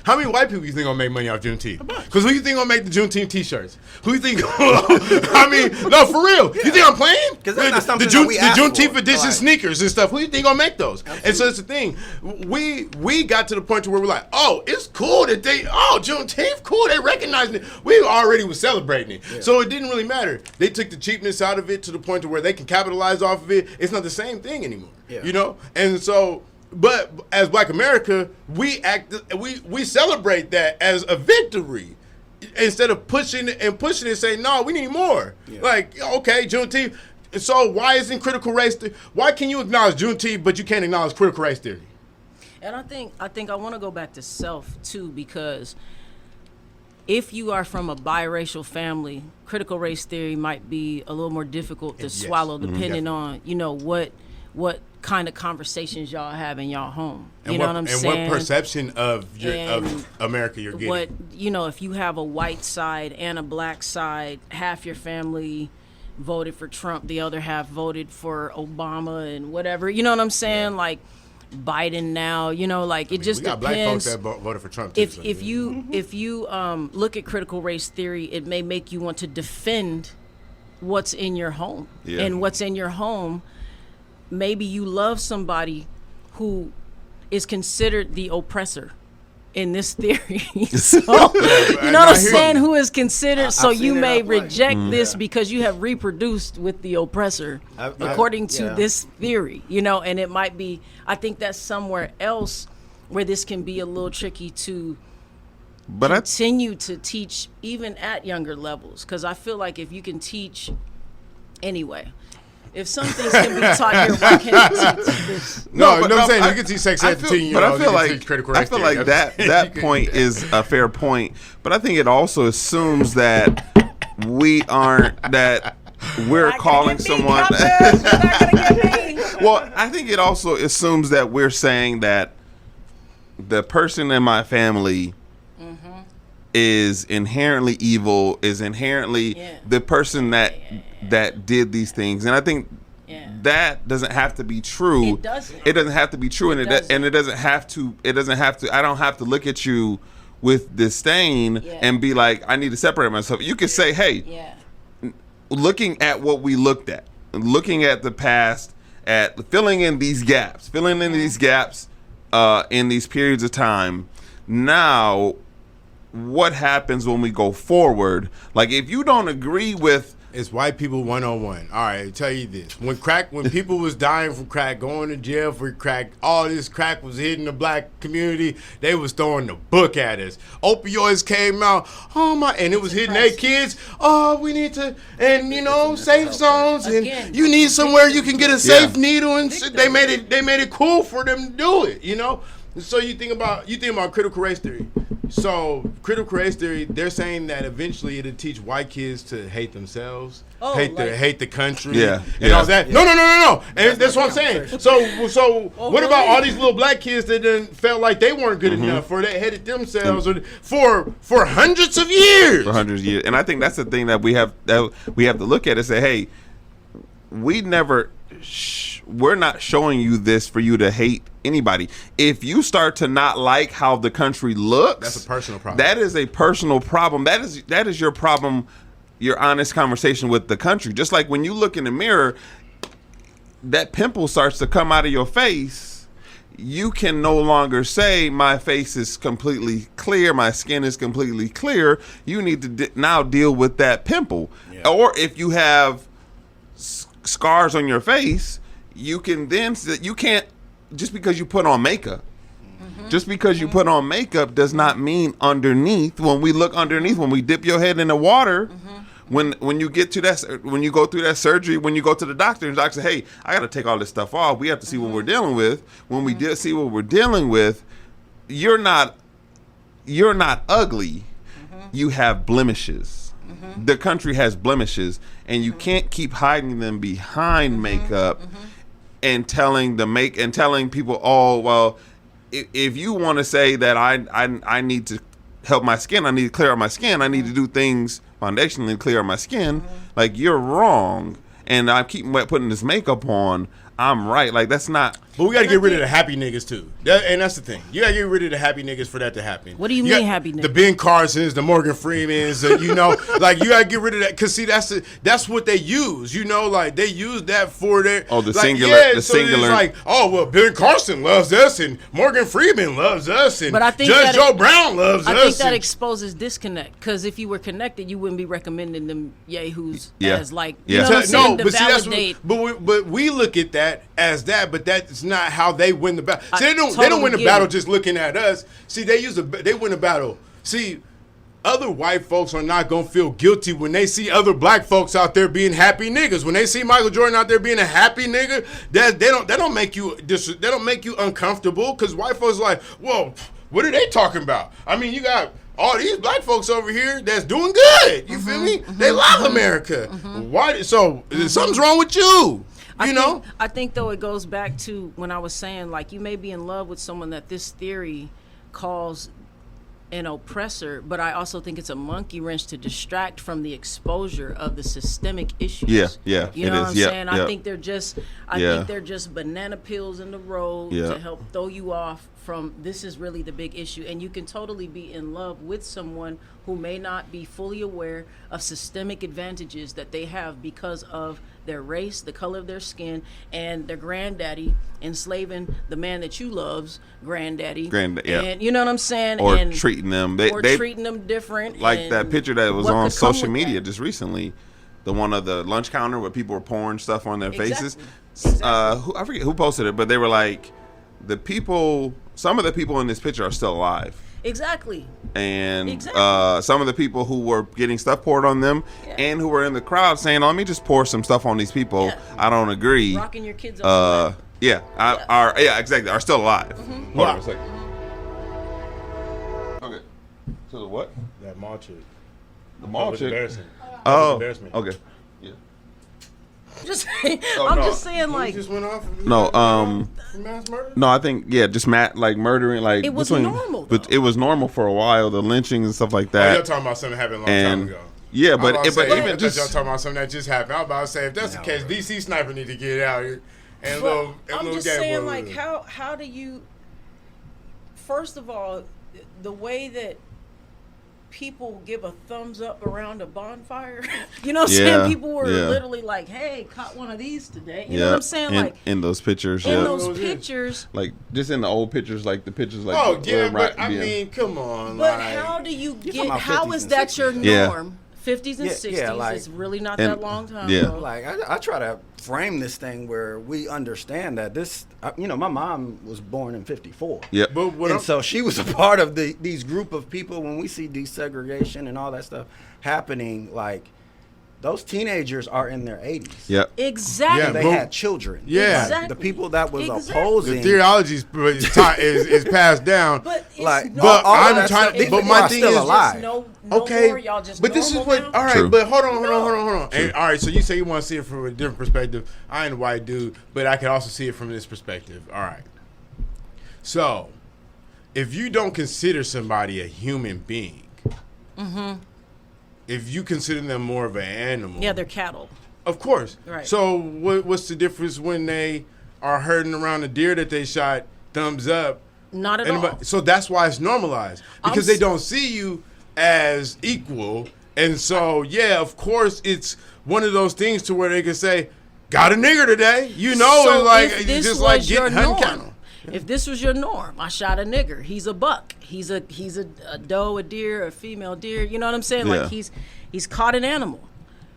How many white people you think gonna make money off Juneteenth? Because who you think gonna make the Juneteenth T-shirts? Who you think? I mean, no, for real. You think I'm playing? Because that's not something the that we asked Juneteenth for. edition sneakers and stuff. Who you think gonna make those? Absolutely. And so it's the thing. We got to the point to where we're like, oh, it's cool that Juneteenth, cool. They recognizing it. We already was celebrating it, so it didn't really matter. They took the cheapness out of it to the point to where they can capitalize off of it. It's not the same thing anymore. And so. But as Black America, we celebrate that as a victory instead of pushing and saying, no, we need more. Like, okay, Juneteenth. So why isn't critical race? Why can you acknowledge Juneteenth but you can't acknowledge critical race theory? And I think I want to go back to self too, because if you are from a biracial family, critical race theory might be a little more difficult to swallow, depending on what kind of conversations y'all have in y'all home. You know what I'm saying? And what perception of America you're getting. What, if you have a white side and a black side, half your family voted for Trump, the other half voted for Obama and whatever. You know what I'm saying? Like Biden now, it just depends. We got black folks that voted for Trump too. If you look at critical race theory, it may make you want to defend what's in your home. And what's in your home, maybe you love somebody who is considered the oppressor in this theory. So, you know what I'm saying? Who is considered, so you may reject this because you have reproduced with the oppressor according to this theory, and it might be, I think that's somewhere else where this can be a little tricky to continue to teach even at younger levels. Because I feel like if you can teach anyway, if some things can be taught here, why can't you teach this? I'm saying you can teach sex ed to teen, but I feel like that point is a fair point. But I think it also assumes that we're calling someone. Well, I think it also assumes that we're saying that the person in my family is inherently evil, is inherently the person that did these things, and I think that doesn't have to be true. It doesn't. It doesn't have to be true, and it doesn't have to. It doesn't have to. I don't have to look at you with disdain and be like, I need to separate myself. You could say, hey, looking at what we looked at, looking at the past, at filling in these gaps, in these periods of time. Now, what happens when we go forward? Like, if you don't agree with, it's white people 101. All right, I'll tell you this. When people was dying from crack, going to jail for crack, all this crack was hitting the black community, they was throwing the book at us. Opioids came out, and it was hitting their kids. Oh, we need to, and safe zones, and you need somewhere you can get a safe needle, and they made it cool for them to do it, So you think about critical race theory. So critical race theory, they're saying that eventually it'll teach white kids to hate themselves, hate the country, and all that. No. And that's what I'm saying. So what about all these little black kids that then felt like they weren't good enough, or they hated themselves, for hundreds of years? For hundreds of years, and I think that's the thing that we have to look at and say, hey, we're not showing you this for you to hate anybody. If you start to not like how the country looks, that's a personal problem. That is a personal problem. That is your problem, your honest conversation with the country. Just like when you look in the mirror, that pimple starts to come out of your face, you can no longer say my face is completely clear, my skin is completely clear. You need to now deal with that pimple. Or if you have scars on your face, you can't just because you put on makeup. Just because you put on makeup does not mean underneath. When we look underneath, when we dip your head in the water, when you get to that, when you go through that surgery, when you go to the doctor and the doctor say, hey, I got to take all this stuff off. We have to see what we're dealing with. When we see what we're dealing with, you're not ugly. You have blemishes. The country has blemishes, and you can't keep hiding them behind makeup and telling people, oh, well, if you want to say that I need to help my skin, I need to clear out my skin, I need to do things foundationally to clear out my skin, like, you're wrong. And I keep putting this makeup on, I'm right. Like, that's not. But we got to get rid of the happy niggas too. And that's the thing. You got to get rid of the happy niggas for that to happen. What do you mean happy niggas? The Ben Carsons, the Morgan Freemans, like, you got to get rid of that. Because, see, that's what they use. Like, they use that for their. Oh, the like, singular. Yeah, the so singular. It's like, oh, well, Ben Carson loves us, and Morgan Freeman loves us, and Judge Joe Brown loves us. I think that exposes disconnect. Because if you were connected, you wouldn't be recommending them yahoos as, like, you know what I'm saying, to validate. But we look at that as that, but that's not how they win the battle. See, they don't win the battle just looking at us. See, they win the battle. See, other white folks are not gonna feel guilty when they see other black folks out there being happy niggas. When they see Michael Jordan out there being a happy nigga, that don't make you uncomfortable, because white folks are like, well, what are they talking about? I mean, you got all these black folks over here that's doing good. You feel me? They love America. Why? So something's wrong with you. I think though it goes back to when I was saying, like, you may be in love with someone that this theory calls an oppressor, but I also think it's a monkey wrench to distract from the exposure of the systemic issues. Yeah. You know what I'm saying? I think they're just banana peels in the road to help throw you off from this is really the big issue. And you can totally be in love with someone who may not be fully aware of systemic advantages that they have because of their race, the color of their skin, and their granddaddy enslaving the man that you love's granddaddy. And you know what I'm saying? Or treating them. Treating them different. Like that picture that was on social media just recently. The one of the lunch counter where people were pouring stuff on their faces. I forget who posted it, but they were like, some of the people in this picture are still alive. Exactly. And some of the people who were getting stuff poured on them and who were in the crowd saying, let me just pour some stuff on these people. I don't agree. Rocking your kids off. Exactly. Are still alive. Hold on a second. Okay. So the what? That mall chick. The mall chick? Embarrassing. Oh. Embarrassment. Okay. Yeah. Just saying, like, just went off. For mass murder? No, I think just murdering, like, it was normal. But it was normal for a while, the lynchings and stuff like that. You're talking about something happened a long time ago. Yeah, but even just y'all talking about something that just happened. I was about to say, if that's the case, DC Sniper need to get out here and I'm just saying, like, how do you? First of all, the way that people give a thumbs up around a bonfire. You know what I'm saying? People were literally like, hey, caught one of these today. You know what I'm saying? Like, in those pictures. In those pictures. Like, just in the old pictures, like the pictures like. Oh, yeah, but I mean, come on. But how do you get, how is that your norm? 50s and 60s like, is really not that long time ago. Like, I try to frame this thing where we understand that this, my mom was born in 54. Yep. And so she was a part of these group of people. When we see desegregation and all that stuff happening, like, those teenagers are in their 80s. Yep. Exactly. And they had children. Yeah. Like, the people that was opposing. The theology is passed down. But my thing is alive. Okay. But this is what. All right. True. But hold on. And, all right. So you say you want to see it from a different perspective. I ain't a white dude, but I can also see it from this perspective. All right. So, if you don't consider somebody a human being, if you consider them more of an animal, they're cattle. Of course. Right. So what's the difference when they are herding around a deer that they shot? Thumbs up. Not at all. So that's why it's normalized, because they don't see you as equal, and so of course it's one of those things to where they can say, "Got a nigger today," So like if this just was like your getting norm, cattle. If this was your norm, I shot a nigger. He's a buck. He's a doe, a deer, a female deer. You know what I'm saying? Yeah. Like he's caught an animal.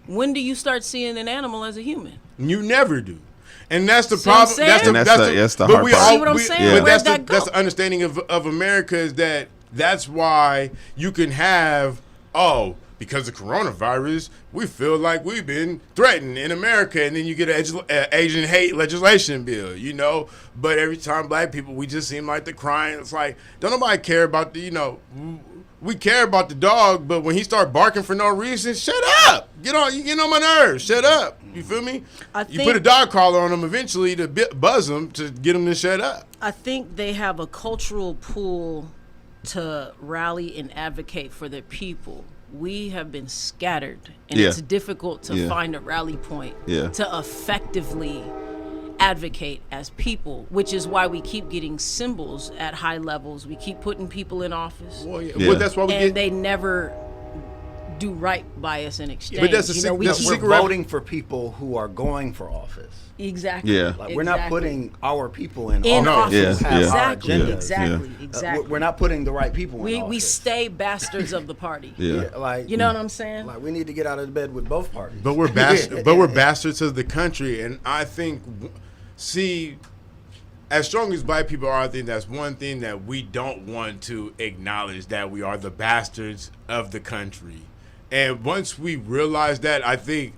When do you start seeing an animal as a human? You never do. And that's the See what I'm problem. saying? That's the hard part. See what I'm saying? But Where'd that go? that's the understanding of America is that's why you can have, because of coronavirus, we feel like we've been threatened in America, and then you get an Asian hate legislation bill, you know. But every time black people, we just seem like they're crying. It's like, don't nobody care about we care about the dog, but when he start barking for no reason, shut up. Get on my nerves. Shut up. You feel me? You put a dog collar on him eventually to buzz him to get him to shut up. I think they have a cultural pull to rally and advocate for their people. We have been scattered, and it's difficult to find a rally point to effectively advocate as people, which is why we keep getting symbols at high levels. We keep putting people in office. Well, that's why they never do right by us in exchange. But that's we're voting for people who are going for office. Exactly. Yeah. Like, we're not putting our people in office. Exactly. Exactly. We're not putting the right people in office. We stay bastards of the party. Like, you know what I'm saying? Like, we need to get out of bed with both parties. But we're bastards of the country, and I think, as strong as black people are, I think that's one thing that we don't want to acknowledge, that we are the bastards of the country. And once we realize that, I think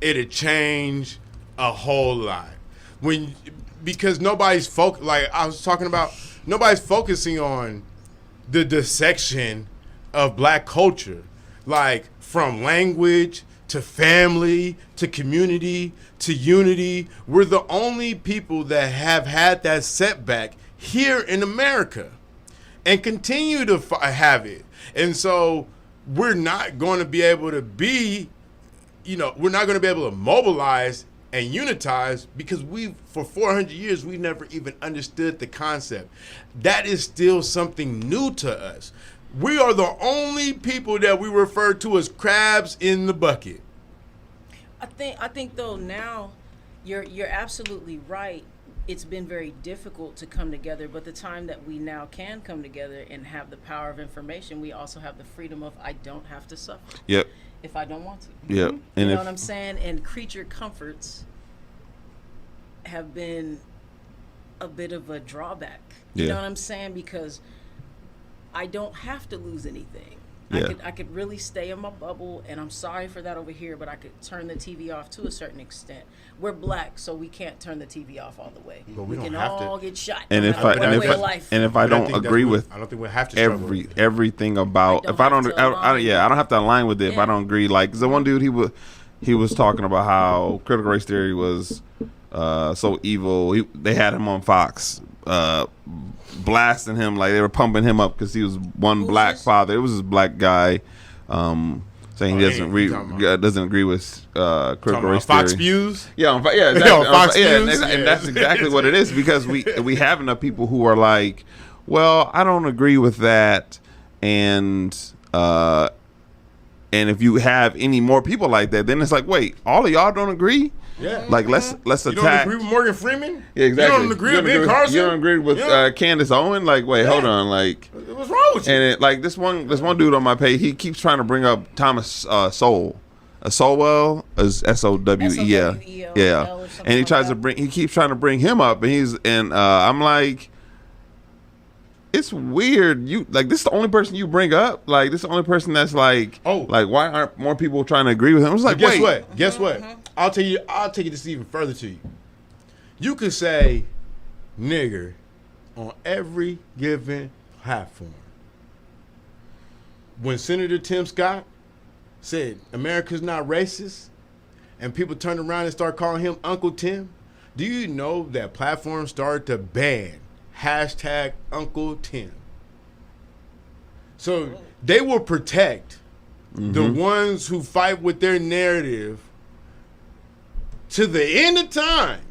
it'll change a whole lot. Because nobody's like I was talking about, nobody's focusing on the dissection of black culture, like from language to family to community to unity. We're the only people that have had that setback here in America and continue to have it. And so we're not going to be able to we're not going to be able to mobilize and unitize, because for 400 years, we never even understood the concept. That is still something new to us. We are the only people that we refer to as crabs in the bucket. I think though, now you're absolutely right. It's been very difficult to come together, but the time that we now can come together and have the power of information, we also have the freedom of, I don't have to suffer. Yep. If I don't want to. Yep. You know what I'm saying? And creature comforts have been a bit of a drawback. You know what I'm saying? Because I don't have to lose anything. I could really stay in my bubble, and I'm sorry for that over here, but I could turn the TV off to a certain extent. We're black, so we can't turn the TV off all the way. But we can have all to get shot. And if I don't agree with, I don't think we have to everything about, if I don't, I don't have to align with it. If I don't agree, like the one dude, he was talking about how critical race theory was so evil. They had him on Fox, blasting him, like they were pumping him up because he was black father. It was this black guy saying he doesn't agree with critical race theory. Fox Pews? Exactly. Fox Pews? And that's exactly what it is, because we have enough people who are like, well, I don't agree with that, and if you have any more people like that, then it's like, wait, all of y'all don't agree? Yeah. Like, let's attack. You don't agree with Morgan Freeman? Yeah, exactly. You don't agree with Ben Carson? You don't agree with Candace Owen? Like, wait, hold on. Like, what's wrong with you? And this one dude on my page, he keeps trying to bring up Thomas Sowell. Sowell is Sowell. Yeah. And he keeps trying to bring him up, and I'm like, it's weird. This is the only person you bring up. Like, this is the only person that's like, like, why aren't more people trying to agree with him? It's like, Guess what? I'll take it this even further to you. You could say nigger on every given platform. When Senator Tim Scott said America's not racist, and people turned around and started calling him Uncle Tim, do you know that platforms started to ban hashtag Uncle Tim? So they will protect the ones who fight with their narrative to the end of time,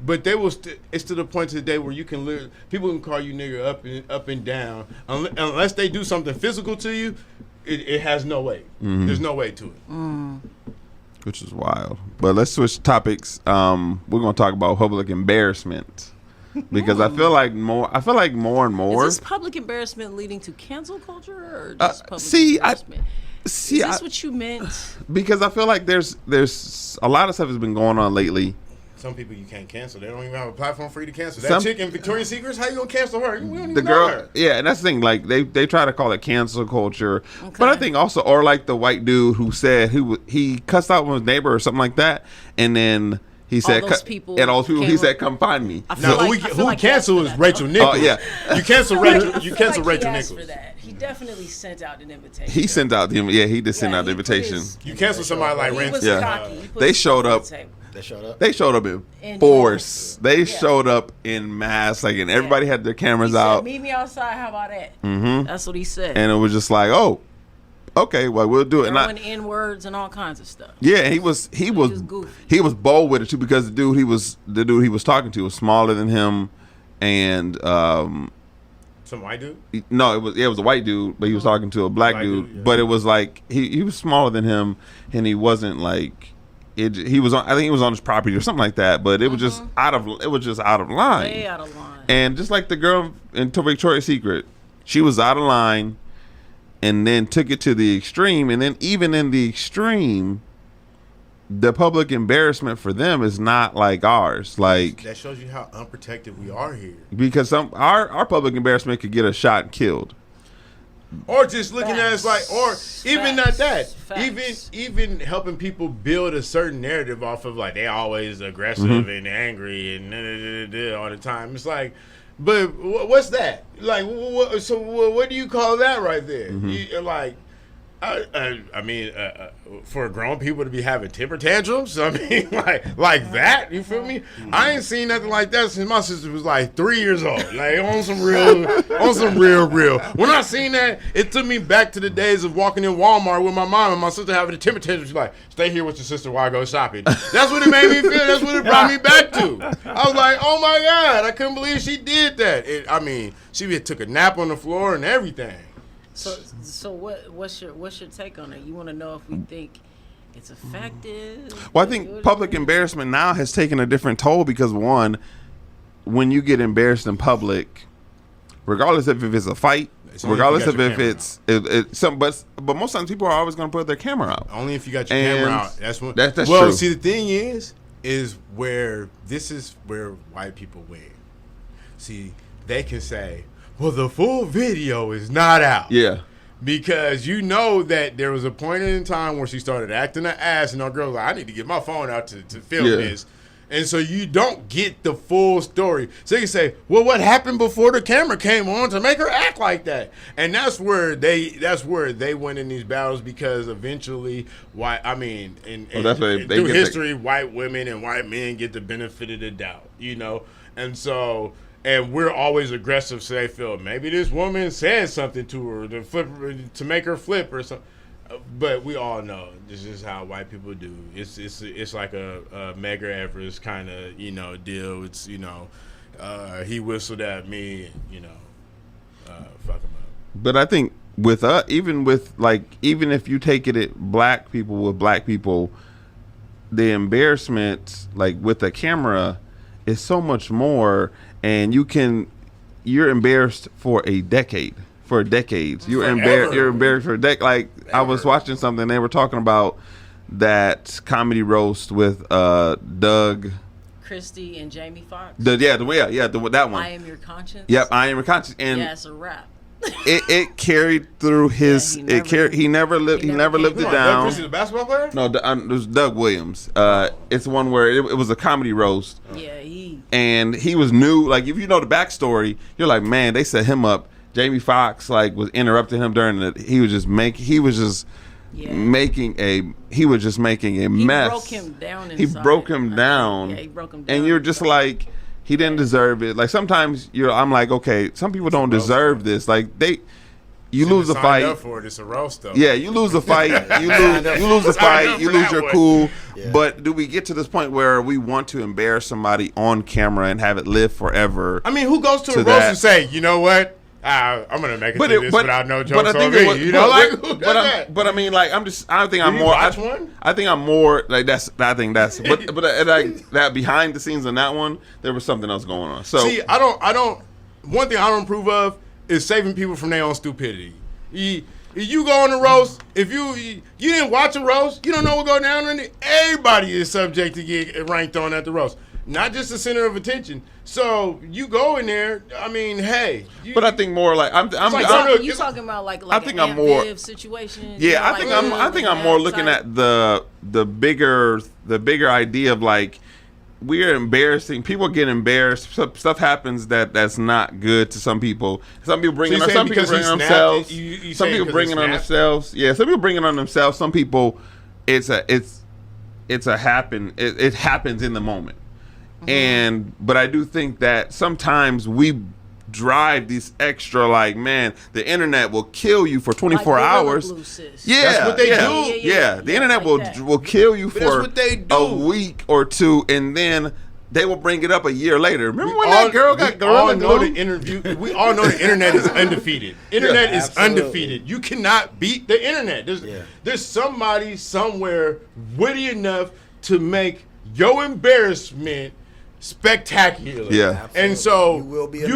but they will. It's to the point today where you can live. People can call you nigger up and down, unless they do something physical to you. It has no weight. There's no weight to it. Which is wild. But let's switch topics. We're gonna talk about public embarrassment, because I feel like more and more. Is this public embarrassment leading to cancel culture, or just public embarrassment? See, is this what you meant? Because I feel like there's a lot of stuff has been going on lately. Some people you can't cancel. They don't even have a platform for you to cancel. That chick in Victoria's Secrets, how you gonna cancel her? We don't even know her. Yeah, and that's the thing. Like they try to call it cancel culture, but I think also, or like the white dude who said he cussed out his neighbor or something like that, and then he said, all those people he said, "Come find me." No, who canceled is Rachel Nichols. Oh yeah, you cancel Rachel. You cancel like Rachel he asked Nichols. for that. He definitely sent out an invitation. He sent out the he did send out the he invitation. You cancel somebody like Rent. They showed up. They showed up in force. They showed up in mass, like, and everybody had their cameras out. Meet me outside. How about that? Mm-hmm. That's what he said. And it was just like, oh, okay, well, we'll do it. Throwing N words and all kinds of stuff. Yeah, and he was bold with it too, because the dude he was talking to was smaller than him, and some white dude. No, it was a white dude, but he was talking to a black dude. Yeah. But it was like he was smaller than him, and he wasn't like. He was on. I think he was on his property or something like that. But it was just out of. It was just out of line. Way out of line. And just like the girl in Victoria's Secret, she was out of line, and then took it to the extreme. And then even in the extreme, the public embarrassment for them is not like ours. Like that shows you how unprotected we are here. Because our public embarrassment could get us shot and killed. Or just looking at us like, or even not that, even helping people build a certain narrative off of like they always aggressive and angry and all the time. It's like, but what's that? Like, what do you call that right there? Like, I mean, for grown people to be having temper tantrums, I mean, like that. You feel me? I ain't seen nothing like that since my sister was like 3 years old. Like on some real. When I seen that, it took me back to the days of walking in Walmart with my mom and my sister having a temper tantrum. She's like, "Stay here with your sister while I go shopping." That's what it made me feel. That's what it brought me back to. I was like, "Oh my God, I couldn't believe she did that." I mean, she took a nap on the floor and everything. So what's your take on it? You want to know if we think it's effective? Well, I think public embarrassment now has taken a different toll because, one, when you get embarrassed in public, regardless if it's a fight, regardless of if it's some, but most times people are always going to put their camera out. Only if you got your camera out. That's when. That's well, true. See, the thing is where this is where white people win. See, they can say, well, the full video is not out. Yeah. Because you know that there was a point in time where she started acting an ass, and our girl was like, I need to get my phone out to film this. And so you don't get the full story. So you can say, well, what happened before the camera came on to make her act like that? And that's where they win in these battles, because eventually through history, white women and white men get the benefit of the doubt, you know? And so... And we're always aggressive, so they feel maybe this woman said something to her to make her flip or something. But we all know this is how white people do. It's like a Medgar Evers kind of deal. It's he whistled at me, fuck him up. But I think with even if you take it at black people with black people, the embarrassment like with the camera is so much more. And you're embarrassed for decades. You're embarrassed for a decade. Like I was watching something, they were talking about that comedy roast with Doug Christie and Jamie Foxx. That one. I Am Your Conscience. Yep, I Am Your Conscience. And yeah, it's a rap. it carried through his. He never lived it down. Doug Christie, the basketball player? No, it was Doug Williams. It's one where it was a comedy roast. Yeah, and he was new. Like if you know the backstory, you're like, man, they set him up. Jamie Foxx was interrupting him during the. He was just making a mess. Broke him down inside. He broke him down. Yeah, he broke him down. And you're just like, he didn't deserve it. Like sometimes I'm like, okay, some people don't deserve this. Like you lose a fight. Up for it. It's a roast though. Yeah, you lose a fight. You lose a fight. You lose your cool. Yeah. But do we get to this point where we want to embarrass somebody on camera and have it live forever? I mean, who goes to a roast and say, you know what? I'm gonna make it through this without no jokes on me. But I mean, like, I think I'm more. I think I'm more like that's. I think that's. But like that behind the scenes on that one, there was something else going on. So see, I don't. One thing I don't approve of is saving people from their own stupidity. you go on the roast, if you didn't watch a roast, you don't know what go down in it. Everybody is subject to get ranked on at the roast, not just the center of attention. So you go in there. I mean, hey. But I think more like I'm you talking about like I think I'm more situation. Yeah, I think I'm more looking at the bigger idea of like we're embarrassing. People get embarrassed. Stuff happens that's not good to some people. Some people bring it on. Some people bring it on themselves. Some people bring it on themselves. Yeah, some people bring it on themselves. Some people, it happens in the moment. But I do think that sometimes we drive these extra, like, man, the internet will kill you for 24 hours. Yeah, that's what they do. Yeah, the internet will kill you for a week or two, and then they will bring it up a year later. Remember when that girl got gorilla glue? We all know the internet is undefeated. Internet is undefeated. You cannot beat the internet. There's somebody somewhere witty enough to make your embarrassment spectacular. Yeah. And so you will be I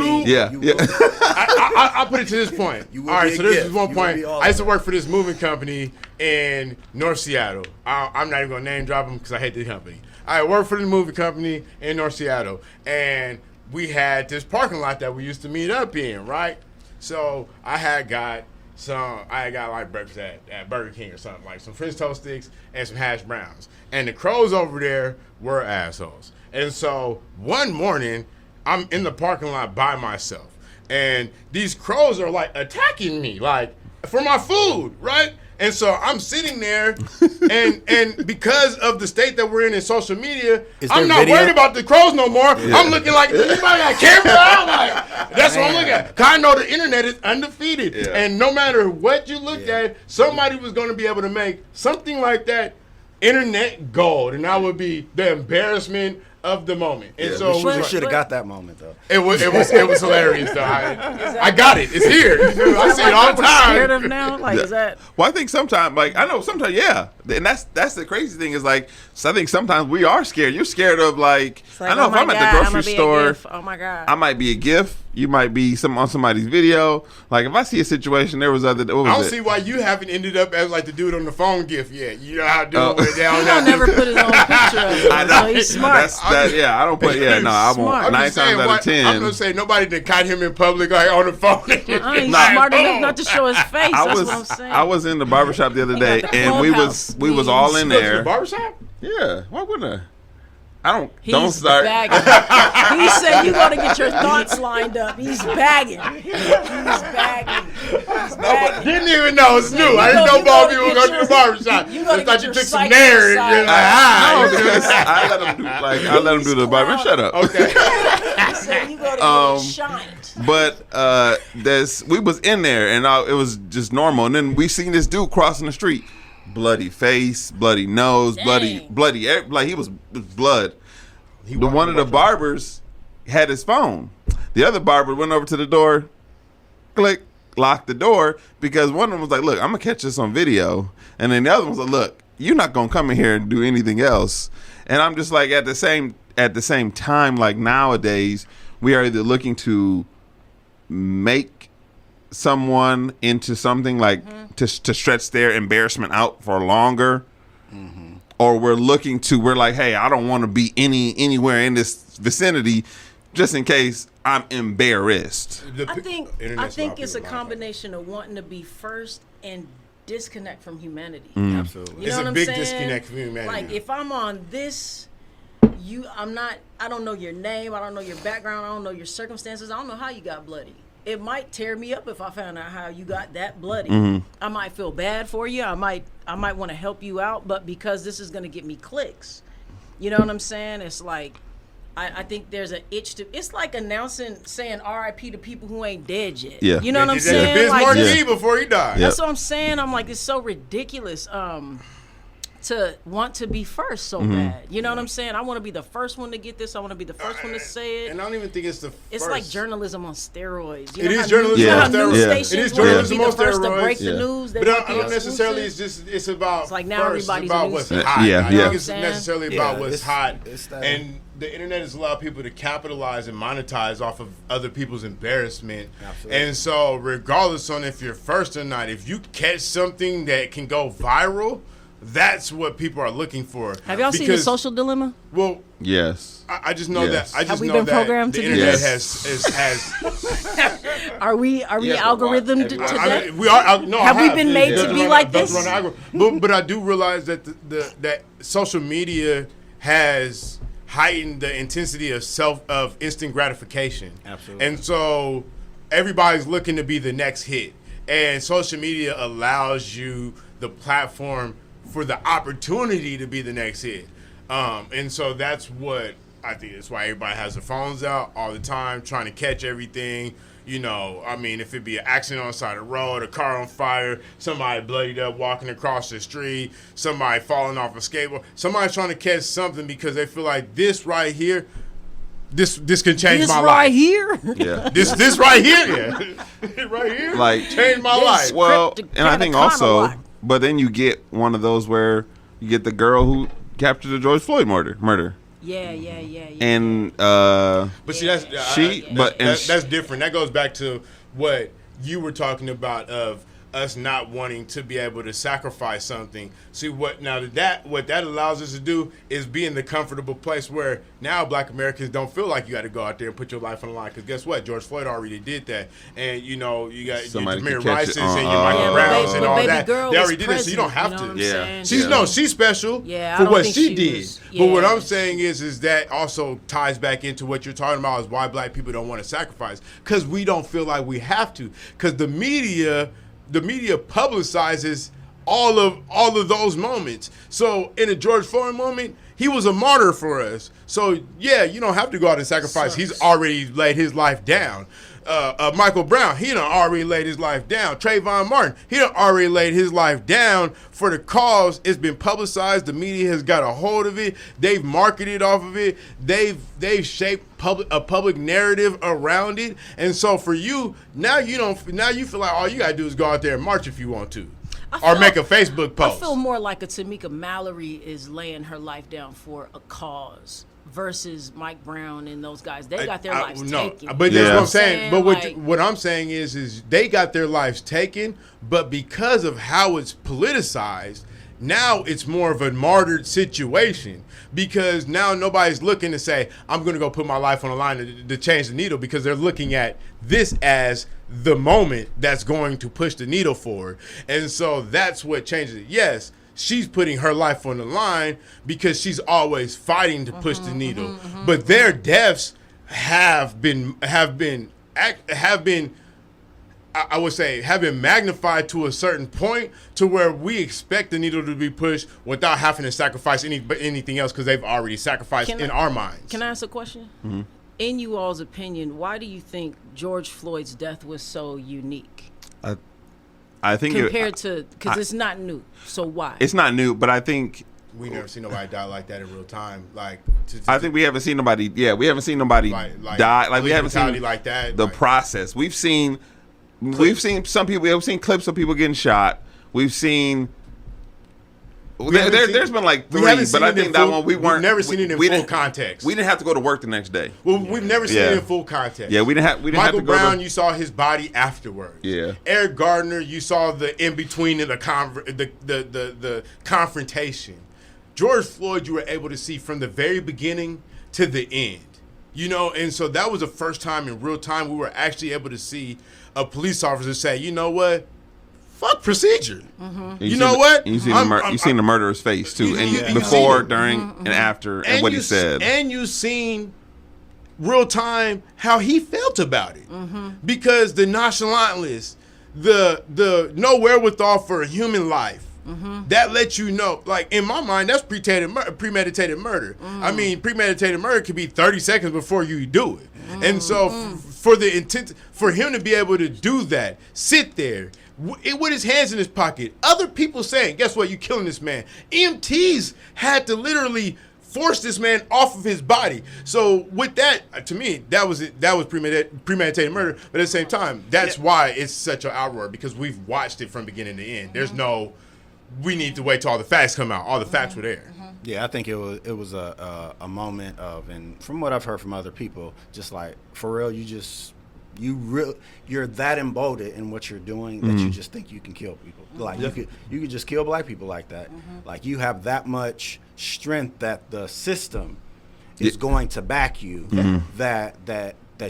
put it to this point. All right, so this is one point. I used to work for this moving company in North Seattle. I'm not even going to name drop them because I hate the company. I worked for the movie company in North Seattle, and we had this parking lot that we used to meet up in, right? So I had got like breakfast at Burger King or something, like some French toast sticks and some hash browns. And the crows over there were assholes. And so one morning, I'm in the parking lot by myself, and these crows are like attacking me, like for my food, right? And so I'm sitting there, and because of the state that we're in social media, I'm not worried about the crows no more. Yeah. I'm looking like, anybody got a camera out? Like, that's what I'm looking at. Because I know the internet is undefeated. Yeah. And no matter what you looked at, somebody was going to be able to make something like that internet gold. And that would be the embarrassment of the moment. And so we should have got that moment though. It was hilarious though. I got it. It's here. I see it all the time. Scared of now? Like, is that? Well, I think sometimes, like, I know sometimes, yeah, and that's the crazy thing is like, so I think sometimes we are scared. You're scared of like I know if I'm at the grocery store, oh my God, I might be a GIF. You might be on somebody's video. Like if I see a situation, there was other. I don't see why you haven't ended up as like the dude on the phone GIF yet. You know how to do it down. He don't never put his own picture up. I know. So he's smart. I don't put. Yeah, no, I won't. 9 times out of 10. I'm gonna say nobody that caught him in public like on the phone. He's smart enough not to show his face. That's what I'm saying. I was in the barbershop the other day, and we was all in there. The barbershop? Yeah. Why wouldn't don't start. He said you got to get your thoughts lined up. He's bagging. Didn't even know it's new. I didn't know Bobby was going to the barbershop. I thought you took some narrative. I let him do the barber. Shut up. Okay. He said you got to get shined. But we was in there, and it was just normal. And then we seen this dude crossing the street. Bloody face, bloody nose, bloody, like he was blood. One of the barbers had his phone. The other barber went over to the door, click, locked the door because one of them was like, "Look, I'm gonna catch this on video," and then the other one was like, "Look, you're not gonna come in here and do anything else." And I'm just like, at the same time, like nowadays, we are either looking to make someone into something like to stretch their embarrassment out for longer, or we're like, hey, I don't want to be anywhere in this vicinity just in case I'm embarrassed. I think it's a combination of wanting to be first and disconnect from humanity. Absolutely. You know it's what a I'm big saying? disconnect from humanity. Like if I'm on this, I don't know your name, I don't know your background, I don't know your circumstances, I don't know how you got bloody. It might tear me up if I found out how you got that bloody. I might feel bad for you. I might want to help you out, but because this is going to get me clicks, you know what I'm saying? It's like, I think there's an itch to. It's like saying R.I.P. to people who ain't dead yet. Yeah. You know what I'm saying? Biz Markie before he died. That's what I'm saying. I'm like, it's so ridiculous. To want to be first so bad. You know what I'm saying? I want to be the first one to get this. I want to be the first one to say it. And I don't even think it's the first. It's like journalism on steroids. It is journalism on steroids. It is journalism on steroids. To break steroids. the news. But I don't necessarily, it's about like now first, everybody's about what's hot. I think it's necessarily about what's hot. And the internet has allowed people to capitalize and monetize off of other people's embarrassment. Absolutely. And so regardless on if you're first or not, if you catch something that can go viral, that's what people are looking for. Have y'all seen The Social Dilemma? Well, yes. I just know that. I just Have we know been that programmed the to do internet this? has Are we algorithmed today? We are. No, have we been made to be like this? But I do realize that that social media has heightened the intensity of instant gratification. Absolutely. And so everybody's looking to be the next hit, and social media allows you the platform for the opportunity to be the next hit. And so that's what I think. That's why everybody has their phones out all the time, trying to catch everything. You know, I mean, if it be an accident on the side of the road, a car on fire, somebody bloodied up walking across the street, somebody falling off a skateboard, somebody's trying to catch something because they feel like this right here, this can change my life. This right here? Yeah. This right here? Yeah. Right here? Like, change my life. Well, and I think also, but then you get one of those where you get the girl who captured the George Floyd murder. Yeah. And but see, that's that's different. That goes back to what you were talking about of us not wanting to be able to sacrifice something. See what that allows us to do is be in the comfortable place where now Black Americans don't feel like you got to go out there and put your life on the line. Because guess what, George Floyd already did that, and you know you got your Tamir Rices and your Michael Browns and all that. They already did it, so you don't have to. She's special for what she did. But what I'm saying is that also ties back into what you're talking about is why Black people don't want to sacrifice, because we don't feel like we have to, because the media publicizes all of those moments. So in a George Floyd moment, he was a martyr for us. So yeah, you don't have to go out and sacrifice. He's already laid his life down. Michael Brown, he done already laid his life down. Trayvon Martin, he done already laid his life down for the cause. It's been publicized. The media has got a hold of it. They've marketed off of it. They've shaped a public narrative around it. And so for you, now you feel like all you gotta do is go out there and march if you want to. Or make a Facebook post. I feel more like a Tamika Mallory is laying her life down for a cause versus Mike Brown and those guys. They got their lives taken. But that's what I'm saying. But what I'm saying is they got their lives taken, but because of how it's politicized, now it's more of a martyred situation, because now nobody's looking to say, I'm going to go put my life on the line to change the needle, because they're looking at this as the moment that's going to push the needle forward. And so that's what changes it. Yes, she's putting her life on the have she's always fighting to push the needle. But their deaths have been I would say have been magnified to a certain point to where we expect the needle to be pushed without having to sacrifice anything else, because they've already sacrificed in our minds. Can I ask a question? Mm-hmm. In you all's opinion, why do you think George Floyd's death was so unique? I think compared to, because it's not new. So why? It's not new, but I think we never seen nobody die like that in real time. Like, I think we haven't seen nobody. Yeah, we haven't seen nobody die. Like, we haven't seen like that. The process. We've seen some people. We've seen clips of people getting shot. We've seen. There's been like 3, but I think that one we've never seen it in full context. We didn't have to go to work the next day. Well, we've never seen it in full context. Yeah, we didn't have to go. Michael Brown, you saw his body afterwards. Yeah. Eric Gardner, you saw the in between and the confrontation. George Floyd, you were able to see from the very beginning to the end. You know, and so that was the first time in real time we were actually able to see a police officer say, you know what? Fuck procedure. Mm-hmm. You know what? You seen the murderer's face too, and before, during, and after, and what he said. And you seen real time how he felt about it, because the nonchalantness, the no wherewithal for a human life, that lets you know. Like, in my mind, that's premeditated murder. I mean, premeditated murder could be 30 seconds before you do it, and so for the intent for him to be able to do that, sit there. With his hands in his pocket, other people saying, guess what, you killing this man. EMTs had to literally force this man off of his body. So with that, to me, that was premeditated murder. But at the same time, that's why it's such an outroar, because we've watched it from beginning to end. There's no, we need to wait till all the facts come out. All the facts were there. Yeah, I think it was a moment of, and from what I've heard from other people, just like, for real, you're that emboldened in what you're doing that you just think you can kill people. Like you could just kill black people like that. Like you have that much strength that the system is going to back you. That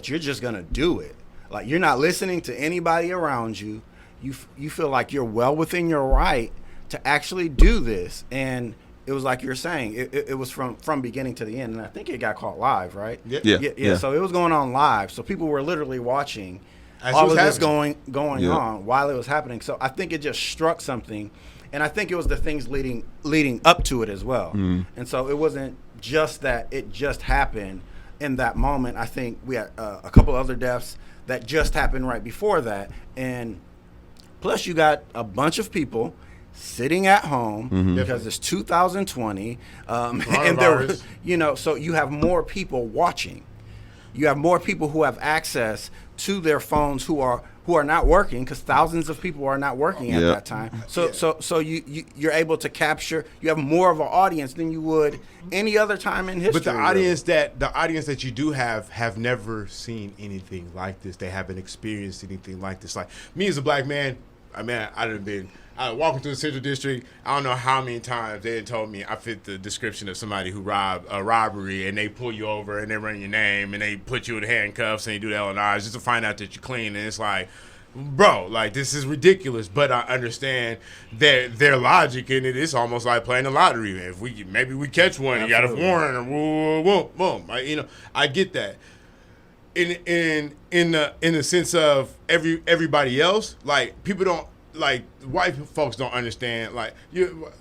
you're just gonna do it. Like you're not listening to anybody around you. You feel like you're well within your right to actually do this. And it was like you're saying, it was from beginning to the end, and I think it got caught live, right? Yeah. So it was going on live, so people were literally watching all of this going on while it was happening. So I think it just struck something, and I think it was the things leading up to it as well. And so it wasn't just that it just happened in that moment. I think we had a couple other deaths that just happened right before that, and plus you got a bunch of people sitting at home because it's 2020, and there, so you have more people watching. You have more people who have access to their phones who are not working, because thousands of people are not working at that time. So you're able to capture. You have more of an audience than you would any other time in history. But the audience that you do have never seen anything like this. They haven't experienced anything like this. Like me as a black man, I walking through the Central District, I don't know how many times they had told me I fit the description of somebody who robbed a robbery, and they pull you over and they run your name and they put you in handcuffs and they do the L&Rs just to find out that you're clean. And it's like, bro, like, this is ridiculous. But I understand their logic in it. It's almost like playing the lottery. If maybe we catch one, you got a warrant, or boom, boom. I get that. In the sense of everybody else, like, people don't. Like, white folks don't understand. Like,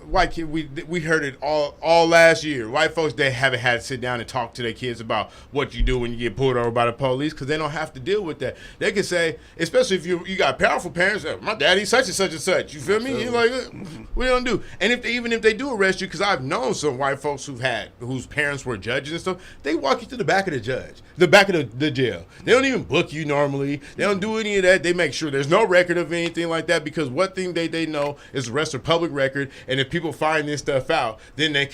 white kid, we heard it all last year. White folks, they haven't had to sit down and talk to their kids about what you do when you get pulled over by the police, because they don't have to deal with that. They can say, especially if you got powerful parents, my daddy's such and such and such. You feel me? You're like, what don't do? And even if they do arrest you, because I've known some white folks whose parents were judges and stuff, they walk you to the back of the back of the jail. They don't even book you normally. They don't do any of that. They make sure there's no record of anything like that, because one thing they know is the rest of public record, and if people find this stuff out, then it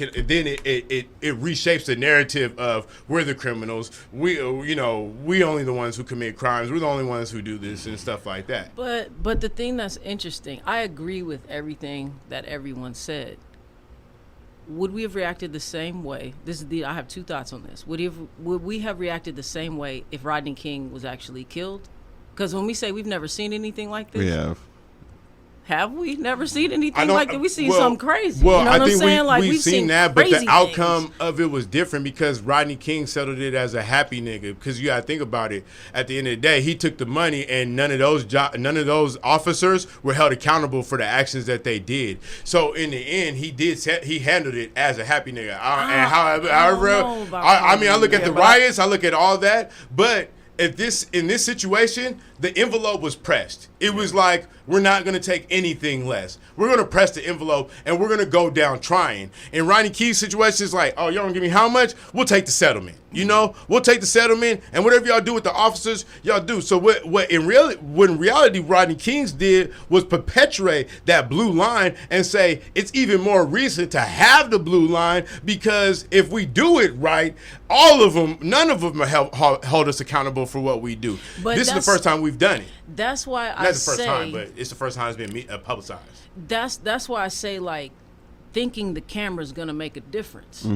reshapes the narrative of we're the criminals. We only the ones who commit crimes. We're the only ones who do this and stuff like that. But the thing that's interesting, I agree with everything that everyone said. Would we have reacted the same way? I have two thoughts on this. Would we have reacted the same way if Rodney King was actually killed? Because when we say we've never seen anything like this, we have. Have we never seen anything like that? We've seen something crazy. Well, you know what I think I'm saying? we've seen that, but the outcome things. of it was different, because Rodney King settled it as a happy nigga. Because you got to think about it. At the end of the day, he took the money, and none of those officers were held accountable for the actions that they did. So in the end, he handled it as a happy nigga. I look at the riots, I look at all that, but in this situation, the envelope was pressed. It was like, we're not going to take anything less. We're going to press the envelope, and we're going to go down trying. In Rodney King's situation, it's like, oh, y'all don't give me how much? We'll take the settlement. We'll take the settlement, and whatever y'all do with the officers, y'all do. So what in reality Rodney King's did was perpetuate that blue line and say it's even more reason to have the blue line, because if we do it right, none of them hold us accountable for what we do. But this is the first time we've done it. That's why That's the first time, but it's the first time it's been publicized. That's why I say, like, thinking the camera's gonna make a difference.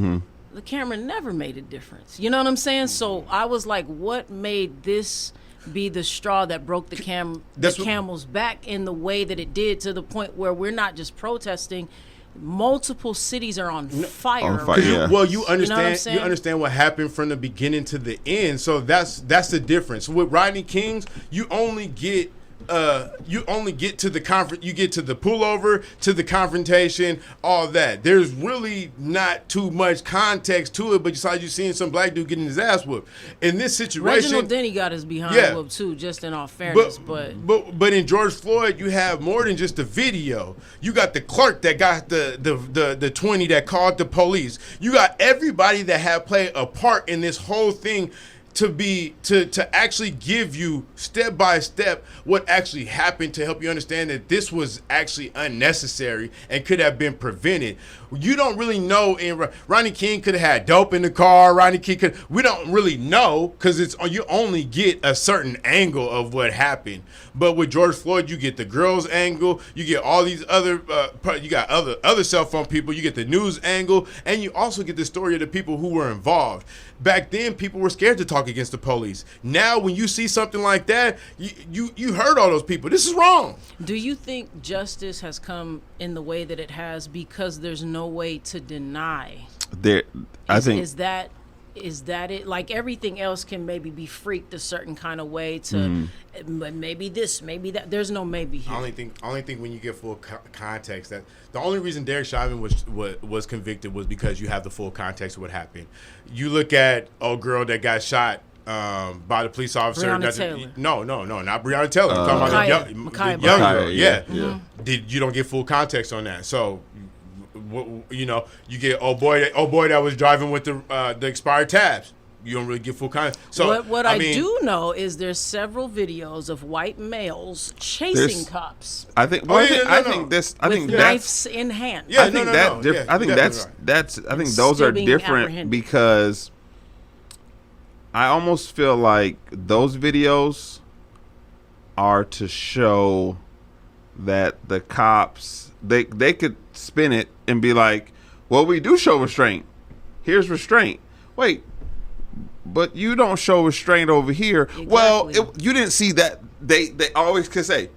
The camera never made a difference. You know what I'm saying? So I was like, what made this be the straw that broke the camel's back in the way that it did, to the point where we're not just protesting. Multiple cities are on fire. Yeah. Well, you understand what happened from the beginning to the end. So that's the difference. With Rodney King's, you only get to the pullover, to the confrontation, all that. There's really not too much context to it, but besides you seeing some black dude getting his ass whooped. In this situation, Reginald Denny got his behind whooped too, just in all fairness. But in George Floyd, you have more than just the video. You got the clerk that got the 20 that called the police. You got everybody that had played a part in this whole thing to actually give you step by step what actually happened to help you understand that this was actually unnecessary and could have been prevented. You don't really know. Rodney King could have had dope in the car. We don't really know because you only get a certain angle of what happened. But with George Floyd, you get the girls angle. You get all these other. You got other cell phone people. You get the news angle, and you also get the story of the people who were involved. Back then, people were scared to talk against the police. Now, when you see something like that, you heard all those people. This is wrong. Do you think justice has come in the way that it has because there's no way to deny? Is that it? Like everything else can maybe be freaked a certain kind of way to maybe this, maybe that. There's no maybe here. I only think when you get full context, that the only reason Derek Chauvin was convicted was because you have the full context of what happened. You look at girl that got shot by the police officer. Breonna Taylor. No, not Breonna Taylor. I'm talking about the young girl. Yeah. You don't get full context on that. So, you get oh boy that was driving with the expired tabs. You don't really get full context. So what I do know is there's several videos of white males chasing cops. I think. I think knives in hand. Yeah, I think those are different because I almost feel like those videos are to show that the cops they could spin it and be like, well, we do show restraint. Here's restraint. Wait, but you don't show restraint over here. Exactly. Well, you didn't see that. They always could say,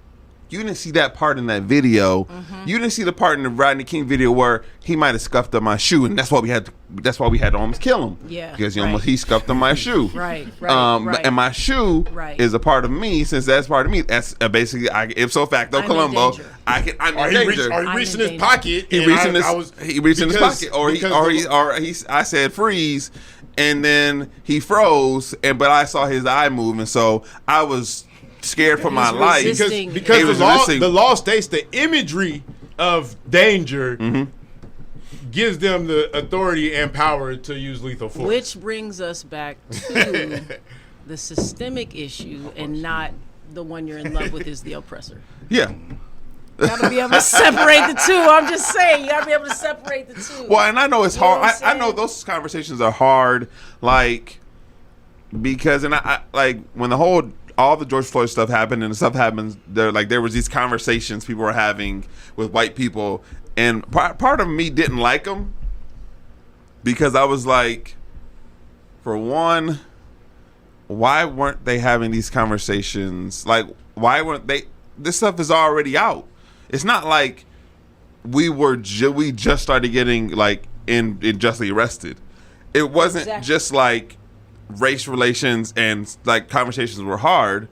you didn't see that part in that video. You didn't see the part in the Rodney King video where he might have scuffed up my shoe, and that's why we had to almost kill him. Yeah, because he scuffed up my shoe. Right. And my shoe is a part of me. Since that's part of me, that's basically ipso facto Columbo. I'm in danger. Or he reached in his pocket. He reached in his pocket, or I said freeze, and then he froze, but I saw his eye move, and so I was scared for my life because the law states the imagery of danger gives them the authority and power to use lethal force. Which brings us back to the systemic issue and not the one you're in love with is the oppressor. Yeah. You gotta be able to separate the two. I'm just saying, you gotta be able to separate the two. Well, and I know it's hard. I know those conversations are hard, because I like when all the George Floyd stuff happened and the stuff happens, there was these conversations people were having with white people, and part of me didn't like them because I was like, for one, why weren't they having these conversations? Like, why weren't they? This stuff is already out. It's not like we just started getting unjustly arrested. It wasn't just like race relations and like conversations were hard.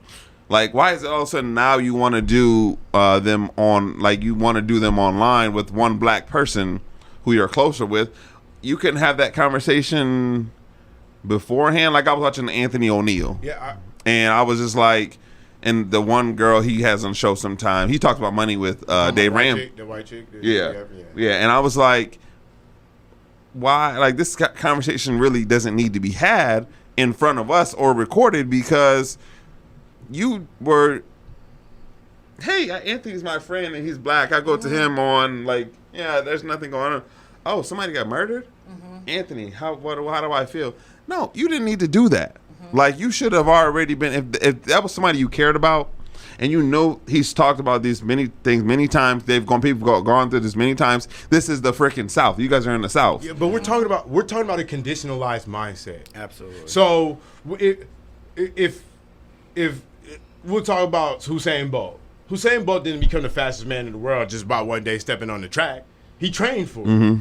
Like, why is it all of a sudden now you want to do them online with one black person who you're closer with? You can have that conversation beforehand. Like, I was watching Anthony O'Neill, and I was just like, and the one girl he has on the show sometime, he talks about money with Dave Ram. The white chick. Yeah, and I was like, why? Like, this conversation really doesn't need to be had in front of us or recorded because you were, hey, Anthony's my friend and he's black. I go to him on there's nothing going on. Oh, somebody got murdered? Anthony, how do I feel? No, you didn't need to do that. Like, you should have already been, if that was somebody you cared about, and you know he's talked about these many things many times. People gone through this many times. This is the freaking South. You guys are in the South. Yeah, but we're talking about a conditionalized mindset. Absolutely. So if we'll talk about Usain Bolt. Usain Bolt didn't become the fastest man in the world just by one day stepping on the track. He trained for it,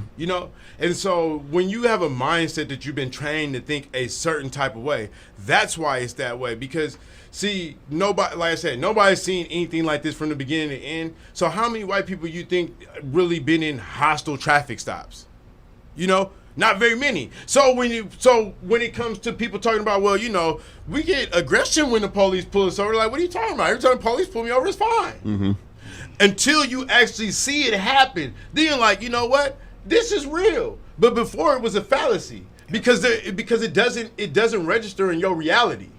And so when you have a mindset that you've been trained to think a certain type of way, that's why it's that way. Because, see, nobody, like I said, nobody's seen anything like this from the beginning to end. So how many white people you think really been in hostile traffic stops? Not very many. So when it comes to people talking about, we get aggression when the police pull us over. Like, what are you talking about? Every time the police pull me over, it's fine. Until you actually see it happen, then you're like, you know what? This is real. But before it was a fallacy. because it doesn't register in your reality.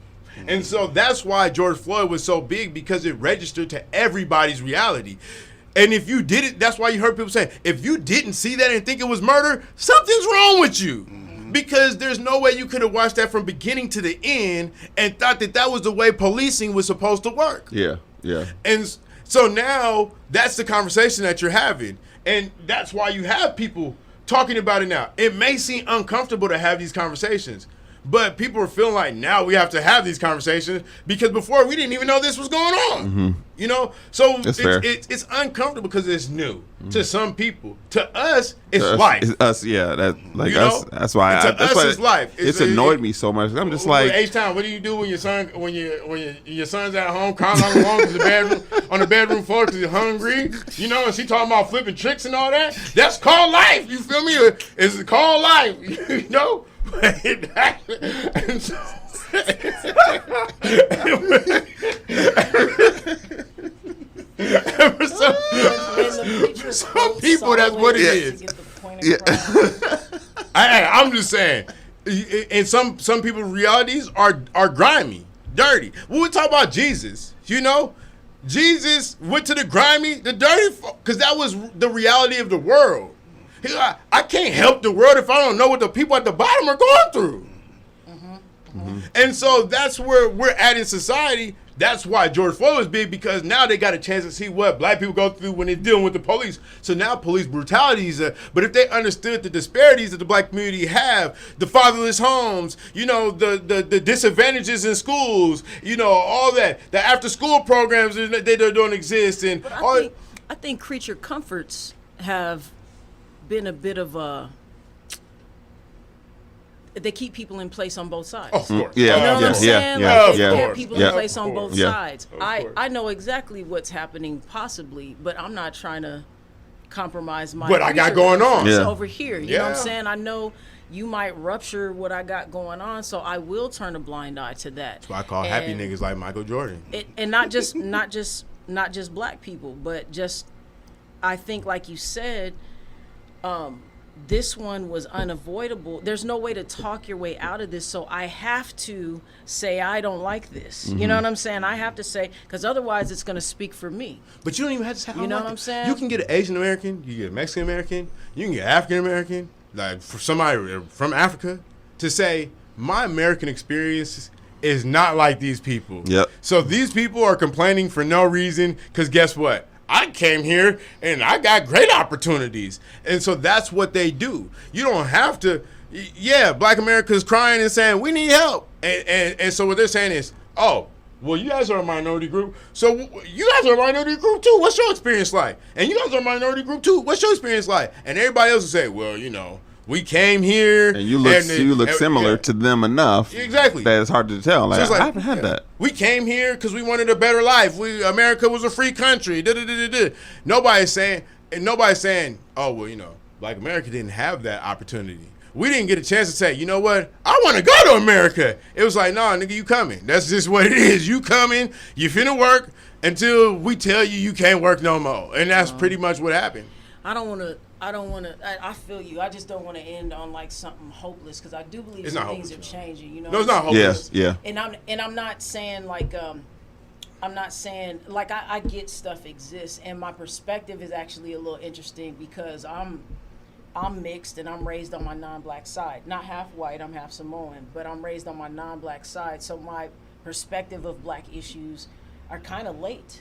And so that's why George Floyd was so big, because it registered to everybody's reality. And if you did it, that's why you heard people say, if you didn't see that and think it was murder, something's wrong with you. Because there's no way you could have watched that from beginning to the end and thought that was the way policing was supposed to work. Yeah. And so now that's the conversation that you're having. And that's why you have people talking about it now. It may seem uncomfortable to have these conversations, but people are feeling like now we have to have these conversations, because before we didn't even know this was going on. You know, so it's uncomfortable because it's new to some people. To us, it's life. It's us, yeah. That's why. It's life. It's annoyed me so much. I'm just like, H-Town, what do you do when your son's at home crying on the wall on the bedroom floor because he's hungry? You know, and she talking about flipping tricks and all that. That's called life. You feel me? It's called life. You know. And so, for some people, that's what it is. I'm just saying, and some people's realities are grimy, dirty. When we talk about Jesus, you know, Jesus went to the grimy, the dirty, because that was the reality of the world. I can't help the world if I don't know what the people at the bottom are going through. And so that's where we're at in society. That's why George Floyd was big, because now they got a chance to see what black people go through when they're dealing with the police. So now police brutalities, but if they understood the disparities that the black community have, the fatherless homes, you know, the disadvantages in schools, you know, all that, the after school programs that they don't exist. And I think creature comforts have been a bit of a, they keep people in place on both sides. Of course. You know what I'm saying? They keep people in place on both Yeah. sides. I know exactly what's happening possibly, but I'm not trying to compromise my what I got going on over here. You know what I'm saying? I know you might rupture what I got going on, so I will turn a blind eye to that. That's why I call happy niggas like Michael Jordan. And not just black people, but just, I think, like you said, this one was unavoidable. There's no way to talk your way out of this, so I have to say I don't like this. You know what I'm saying? I have to say, because otherwise it's going to speak for me. But you don't even have to say, you know what I'm saying? You can get an Asian American, you get a Mexican American, you can get African American, like for somebody from Africa, to say, my American experience is not like these people. Yep. So these people are complaining for no reason, because guess what? I came here and I got great opportunities. And so that's what they do. You don't have to, black America's crying and saying, we need help. And so what they're saying is, oh, well, you guys are a minority group. So you guys are a minority group too. What's your experience like? And you guys are a minority group too. What's your experience like? And everybody else will say, well, you know, we came here, and you look similar to them enough. Exactly. That it's hard to tell. Like, I haven't had that. We came here because we wanted a better life. America was a free country. Nobody's saying, oh, well, you know, Black America didn't have that opportunity. We didn't get a chance to say, you know what, I want to go to America. It was like, nah, nigga, you coming. That's just what it is. You coming. You finna work until we tell you can't work no more. And that's pretty much what happened. I feel you. I just don't want to end on like something hopeless, because I do believe some things are changing. You know, no, it's not hopeless. Yeah. And I'm not saying like I get stuff exists, and my perspective is actually a little interesting, because I'm mixed and I'm raised on my non-black side. Not half white, I'm half Samoan, but I'm raised on my non-black side. So my perspective of black issues are kind of late,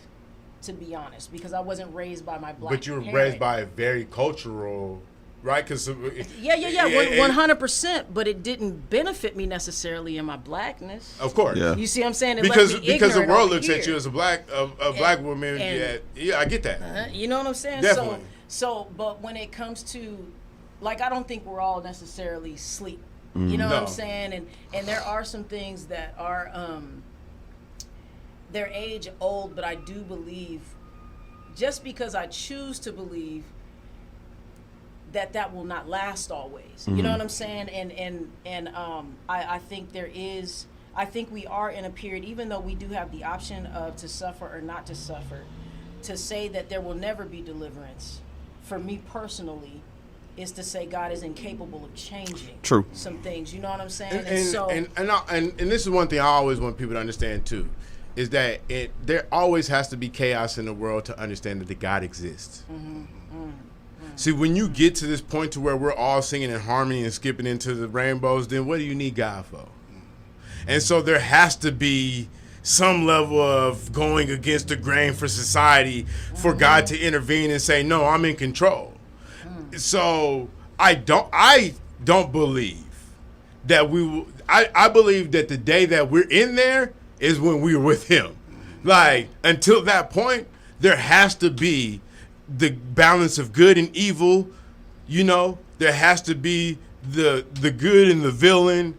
to be honest, because I wasn't raised by my black But you were parent. raised by a very cultural, right? 100%. But it didn't benefit me necessarily in my blackness. Of course. Yeah. You see what I'm saying? Because the world looks here. at you as a black woman. Yeah, I get that. You know what I'm saying? Definitely. So, but when it comes to, like, I don't think we're all necessarily asleep. You know what I'm saying? And there are some things that are they're age old, but I do believe, just because I choose to believe that will not last always. You know what I'm saying? And I think I think we are in a period, even though we do have the option of to suffer or not to suffer, to say that there will never be deliverance, for me personally, is to say God is incapable of changing True. some things. You know what I'm saying? And this is one thing I always want people to understand too, is that there always has to be chaos in the world to understand that the God exists. See, when you get to this point to where we're all singing in harmony and skipping into the rainbows, then what do you need God for? And so there has to be some level of going against the grain for society for God to intervene and say, no, I'm in control. So I don't believe that I believe that the day that we're in there is when we're with him. Like, until that point, there has to be the balance of good and evil. You know, there has to be the good and the villain.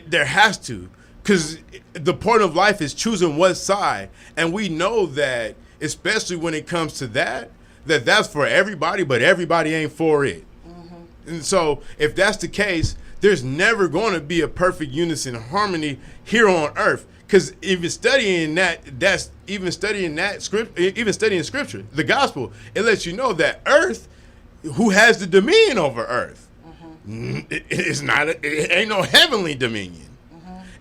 There has to, because the point of life is choosing what side. And we know that, especially when it comes to that's for everybody, but everybody ain't for it. And so if that's the case, there's never going to be a perfect unison and harmony here on earth. Because even studying scripture, the gospel, it lets you know that earth, who has the dominion over earth, it ain't no heavenly dominion.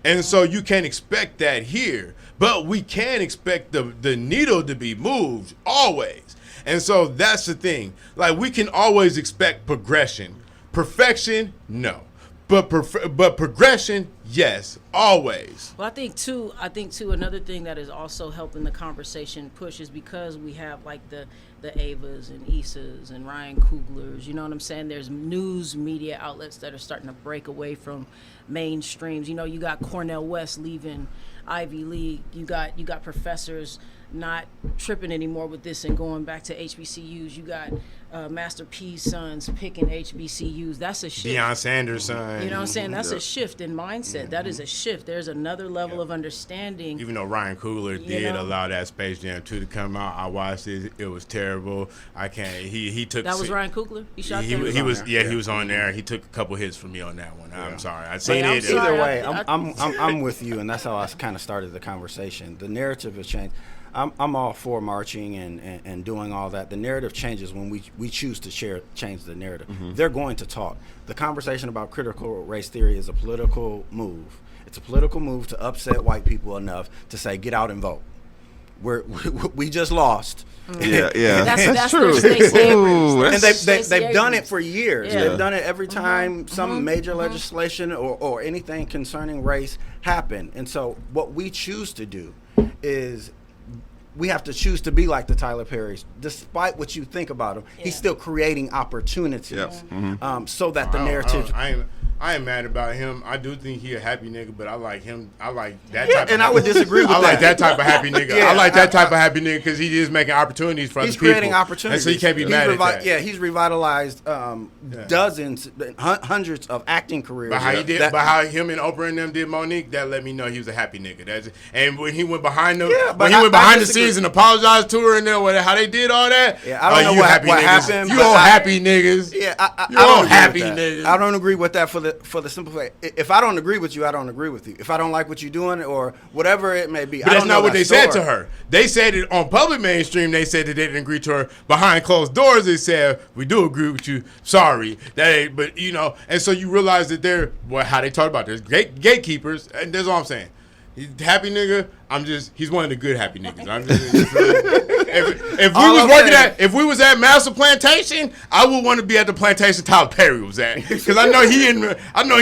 And so you can't expect that here, but we can expect the needle to be moved always. And so that's the thing. Like, we can always expect progression. Perfection, no. But progression, yes, always. Well, I think too, another thing that is also helping the conversation push is because we have like the Avas and Isas and Ryan Coogler's, you know what I'm saying? There's news media outlets that are starting to break away from mainstreams. You know, you got Cornel West leaving Ivy League. You got professors not tripping anymore with this and going back to HBCUs. You got Master P's sons picking HBCUs. That's a shift. Deion Sanders' son. You know what I'm saying? That's a shift in mindset. That is a shift. There's another level of understanding. Even though Ryan Coogler did allow that Space Jam 2 to come out, I watched it. It was terrible. I can't. He took. That was Ryan Coogler. He shot. He was on there. He took a couple hits from me on that one. I'm sorry. I seen it. Either way, I'm with you, and that's how I kind of started the conversation. The narrative has changed. I'm all for marching and doing all that. The narrative changes when we choose to change the narrative. They're going to talk. The conversation about critical race theory is a political move. It's a political move to upset white people enough to say, get out and vote. We just lost. Yeah. That's true. And they've done it for years. Yeah. They've done it every time some major legislation or anything concerning race happened. And so what we choose to do is we have to choose to be like the Tyler Perrys. Despite what you think about him, he's still creating opportunities so that the narrative... I ain't mad about him. I do think he a happy nigga, but I like him. I like that type of... And I would disagree with that. I like that type of happy nigga. I like that type of happy nigga because he is making opportunities for other people. He's creating opportunities. And so you can't be mad at that. Yeah, he's revitalized dozens, hundreds of acting careers. But how him and Oprah and them did Monique, that let me know he was a happy nigga. And when he went behind the scenes and apologized to her and how they did all that, I don't know what happened. You all happy niggas. Yeah, I don't happy niggas. I don't agree with that for the simple fact. If I don't agree with you, I don't agree with you. If I don't like what you're doing or whatever it may be, but that's not what they said to her. They said it on public mainstream. They said that they didn't agree to her. Behind closed doors, they said, we do agree with you. Sorry. But you know, and so you realize that how they talk about this gatekeepers, and that's all I'm saying. He's a happy nigga. He's one of the good happy niggas. If we was at Master Plantation, I would want to be at the plantation Tyler Perry was at, because I know he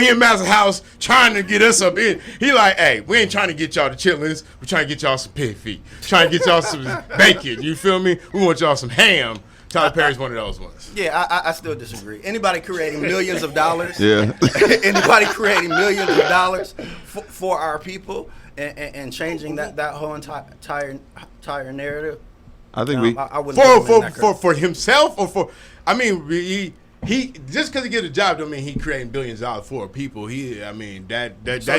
in Master House trying to get us up in. He like, hey, we ain't trying to get y'all the chitlins. We're trying to get y'all some pig feet. Trying to get y'all some bacon. You feel me? We want y'all some ham. Tyler Perry's one of those ones. Yeah, I still disagree. Anybody creating millions of dollars, anybody creating millions of dollars for our people and changing that whole entire narrative. I think I wouldn't for himself or for, I mean, he just because he get a job don't mean he creating billions of dollars for people. So he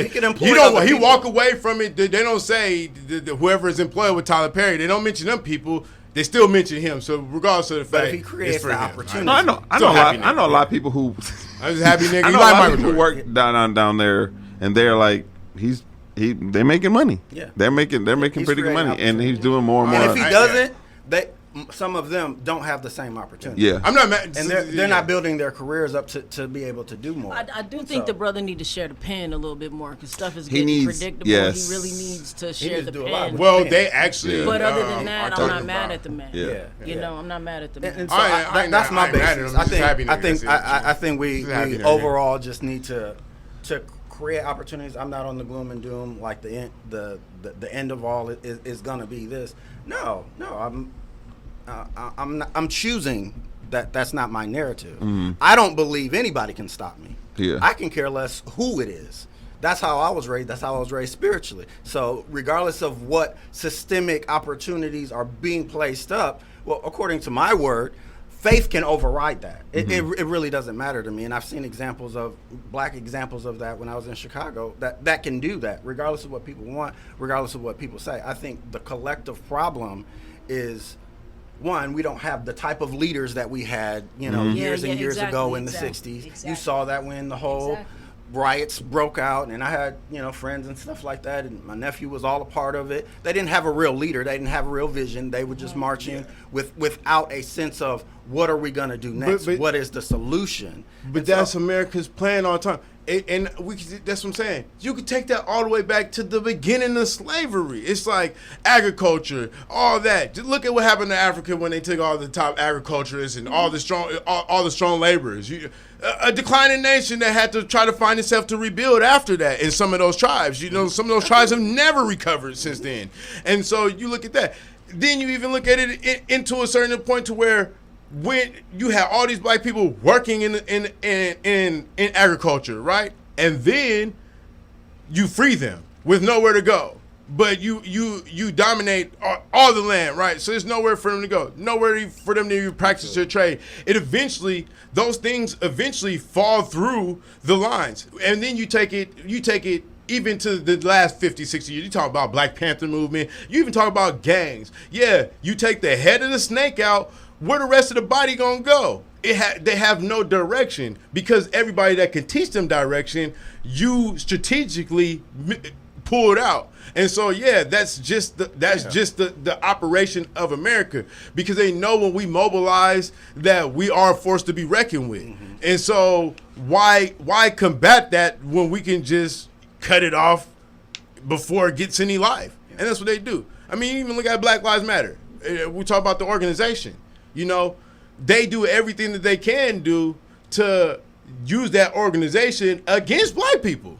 can employ he walk away from it. They don't say whoever is employed with Tyler Perry. They don't mention them people. They still mention him. So regardless of the fact, if he creates the opportunity, I know a lot of people who. I was a happy nigga. I know a lot of people who work down there, and they're like, they're making money. Yeah, they're making pretty good money, and he's doing more and more. And if he doesn't, some of them don't have the same opportunity. Yeah, I'm not mad, and they're not building their careers up to be able to do more. I do think the brother need to share the pen a little bit more because stuff is He getting needs- predictable. yes. He really needs to needs share to the do a lot pen. with Well, they actually. But other than are that, I'm talking not mad about- at the man. Yeah. You know, I'm not mad at the man. And so I that's my ain't mad at basis. him. I'm just happy nigga. I think we Just happy nigga. overall just need to create opportunities. I'm not on the gloom and doom like the end of all is gonna be this. No, I'm choosing that's not my narrative. I don't believe anybody can stop me. Yeah. I can care less who it is. That's how I was raised. That's how I was raised spiritually. So regardless of what systemic opportunities are being placed up, well, according to my word, faith can override that. It really doesn't matter to me. And I've seen black examples of that when I was in Chicago that can do that, regardless of what people want, regardless of what people say. I think the collective problem is, one, we don't have the type of leaders that we had, years and years ago in the 60s. Exactly. You saw that when the whole riots broke out, and I had, friends and stuff like that, and my nephew was all a part of it. They didn't have a real leader. They didn't have a real vision. They were just marching without a sense of what are we going to do next? But what is the solution? But that's America's plan all the time. And that's what I'm saying. You could take that all the way back to the beginning of slavery. It's like agriculture, all that. Just look at what happened to Africa when they took all the top agriculturists and all the strong laborers. A declining nation that had to try to find itself to rebuild after that. In some of those tribes, some of those tribes have never recovered since then. And so you look at that. Then you even look at it into a certain point to where, when you have all these black people working in agriculture, right? And then you free them with nowhere to go. But you dominate all the land, right? So there's nowhere for them to go, nowhere for them to practice their trade. Those things eventually fall through the lines. And then you take it even to the last 50, 60 years. You talk about Black Panther movement. You even talk about gangs. Yeah, you take the head of the snake out, where the rest of the body gonna go? They have no direction, because everybody that can teach them direction, you strategically pulled out. And so that's just the operation of America, because they know when we mobilize that we are a force to be reckoned with. And so why combat that when we can just cut it off before it gets any life? And that's what they do. I mean, even look at Black Lives Matter. We talk about the organization. They do everything that they can do to use that organization against black people.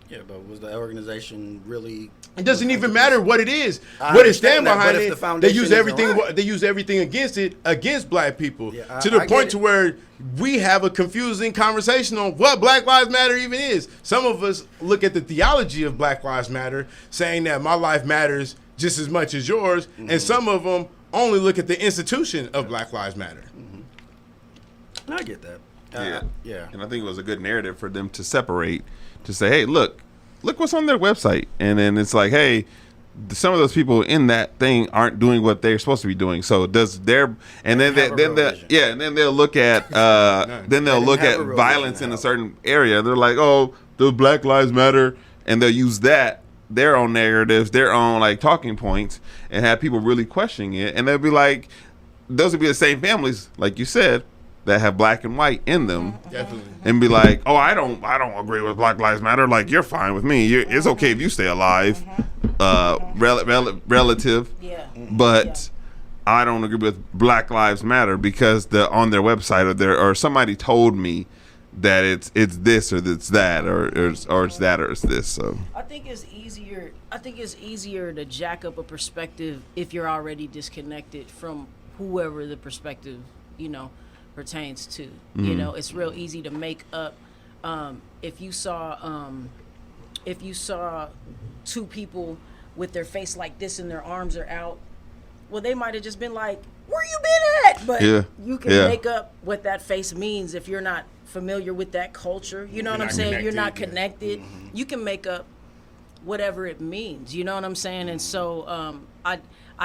Yeah, but was the organization really? It doesn't even matter what it is, what it stand behind it. They use everything. They use everything against black people, to the point to where we have a confusing conversation on what Black Lives Matter even is. Some of us look at the theology of Black Lives Matter, saying that my life matters just as much as yours, and some of them only look at the institution of Black Lives Matter. I get that. Yeah. And I think it was a good narrative for them to separate, to say, hey, look what's on their website. And then it's like, hey, some of those people in that thing aren't doing what they're supposed to be doing. So does their, and then they'll look at violence in a certain area. They're like, oh, the Black Lives Matter, and they'll use that, their own narratives, their own like talking points, and have people really questioning it. And they'll be like, those would be the same families, like you said, that have black and white in them. Definitely. And be like, oh, I don't agree with Black Lives Matter. Like, you're fine with me. It's okay if you stay alive, relative. Yeah. But I don't agree with Black Lives Matter because on their website or somebody told me that it's this or it's that or it's that or it's this. So I think it's easier to jack up a perspective if you're already disconnected from whoever the perspective, pertains to. It's real easy to make up. If you saw two people with their face like this and their arms are out, well, they might have just been like, where you been at? But you can make up what that face means if you're not familiar with that culture. You know what I'm saying? You're not connected. You can make up whatever it means. You know what I'm saying? And so I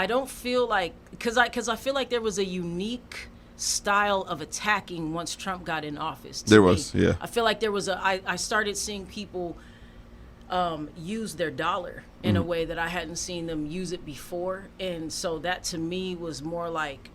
don't feel like, because I feel like there was a unique style of attacking once Trump got in office. I feel like there was I started seeing people use their dollar in a way that I hadn't seen them use it before. And so that to me was more like,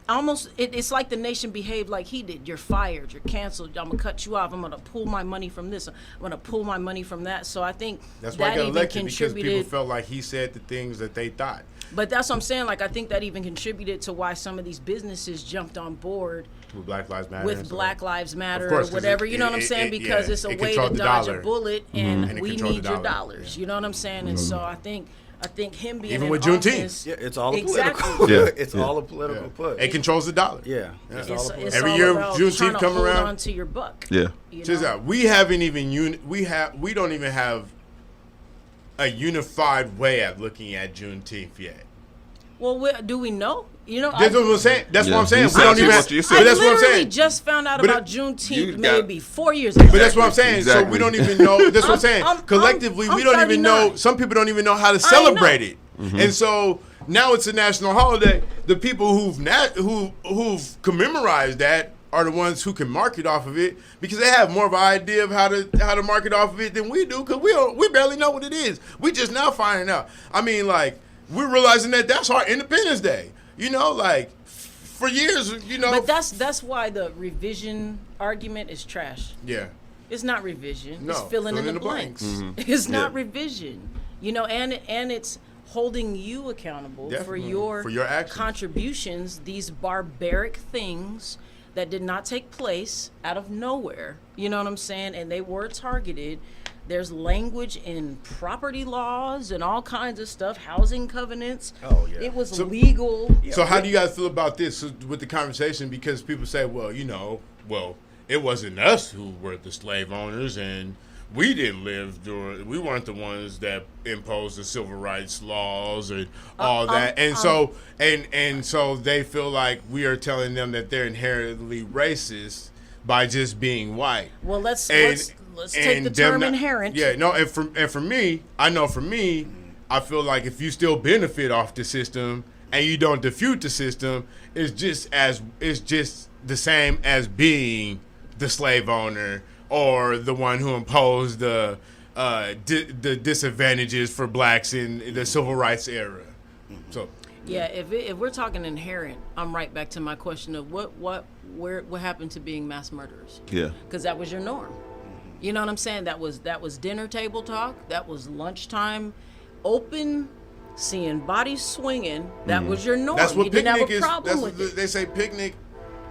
almost, it's like the nation behaved like he did. You're fired, you're canceled, I'm gonna cut you off, I'm gonna pull my money from this, I'm gonna pull my money from that. So I think that's why that he got even elected, contributed, because people felt like he said the things that they thought. But that's what I'm saying, like I think that even contributed to why some of these businesses jumped on board with Black Lives Matter, or whatever, you know what I'm saying? Because it's a way to dodge a bullet, and we need your dollars, you know what I'm saying? And so I think him being even in with office, Juneteenth, it's all exactly. political. It's all a political push. It controls the dollar. It's every all year about Juneteenth come hold around, on to your buck. We haven't even we don't even have a unified way of looking at Juneteenth yet. Well, do we know? You know, that's what I'm saying. That's what I'm saying. We don't even. I that's what I'm saying. Just found out about Juneteenth maybe 4 years ago. But that's what I'm saying. Exactly. So we don't even know. That's what I'm saying. Collectively, we don't even know. Some people don't even know how to celebrate it. And so now it's a national holiday. The people who've commemorized that are the ones who can market off of it, because they have more of an idea of how to market off of it than we do, because we barely know what it is. We just now finding out. I mean, like, we're realizing that that's our Independence Day. You know, like, for years, you know. But that's why the revision argument is trash. Yeah. It's not revision. No, it's filling in the blanks. It's not revision. You know, and it's holding you accountable for your contributions, these barbaric things that did not take place out of nowhere. You know what I'm saying? And they were targeted. There's language in property laws and all kinds of stuff, housing covenants. Oh, yeah. It was legal. So how do you guys feel about this with the conversation? Because people say, well, you know, it wasn't us who were the slave owners, and we didn't we weren't the ones that imposed the civil rights laws and all that. And so they feel like we are telling them that they're inherently racist by just being white. Well, let's take the term inherent. Yeah, no, and for me, I feel like if you still benefit off the system and you don't defute the system, it's just the same as being the slave owner or the one who imposed the disadvantages for blacks in the civil rights era. So yeah, if we're talking inherent, I'm right back to my question of what happened to being mass murderers? Yeah, because that was your norm. You know what I'm saying? That was dinner table talk. That was lunchtime, open, seeing bodies swinging. That was your norm. That's what you picnic didn't have a problem with it. They say picnic.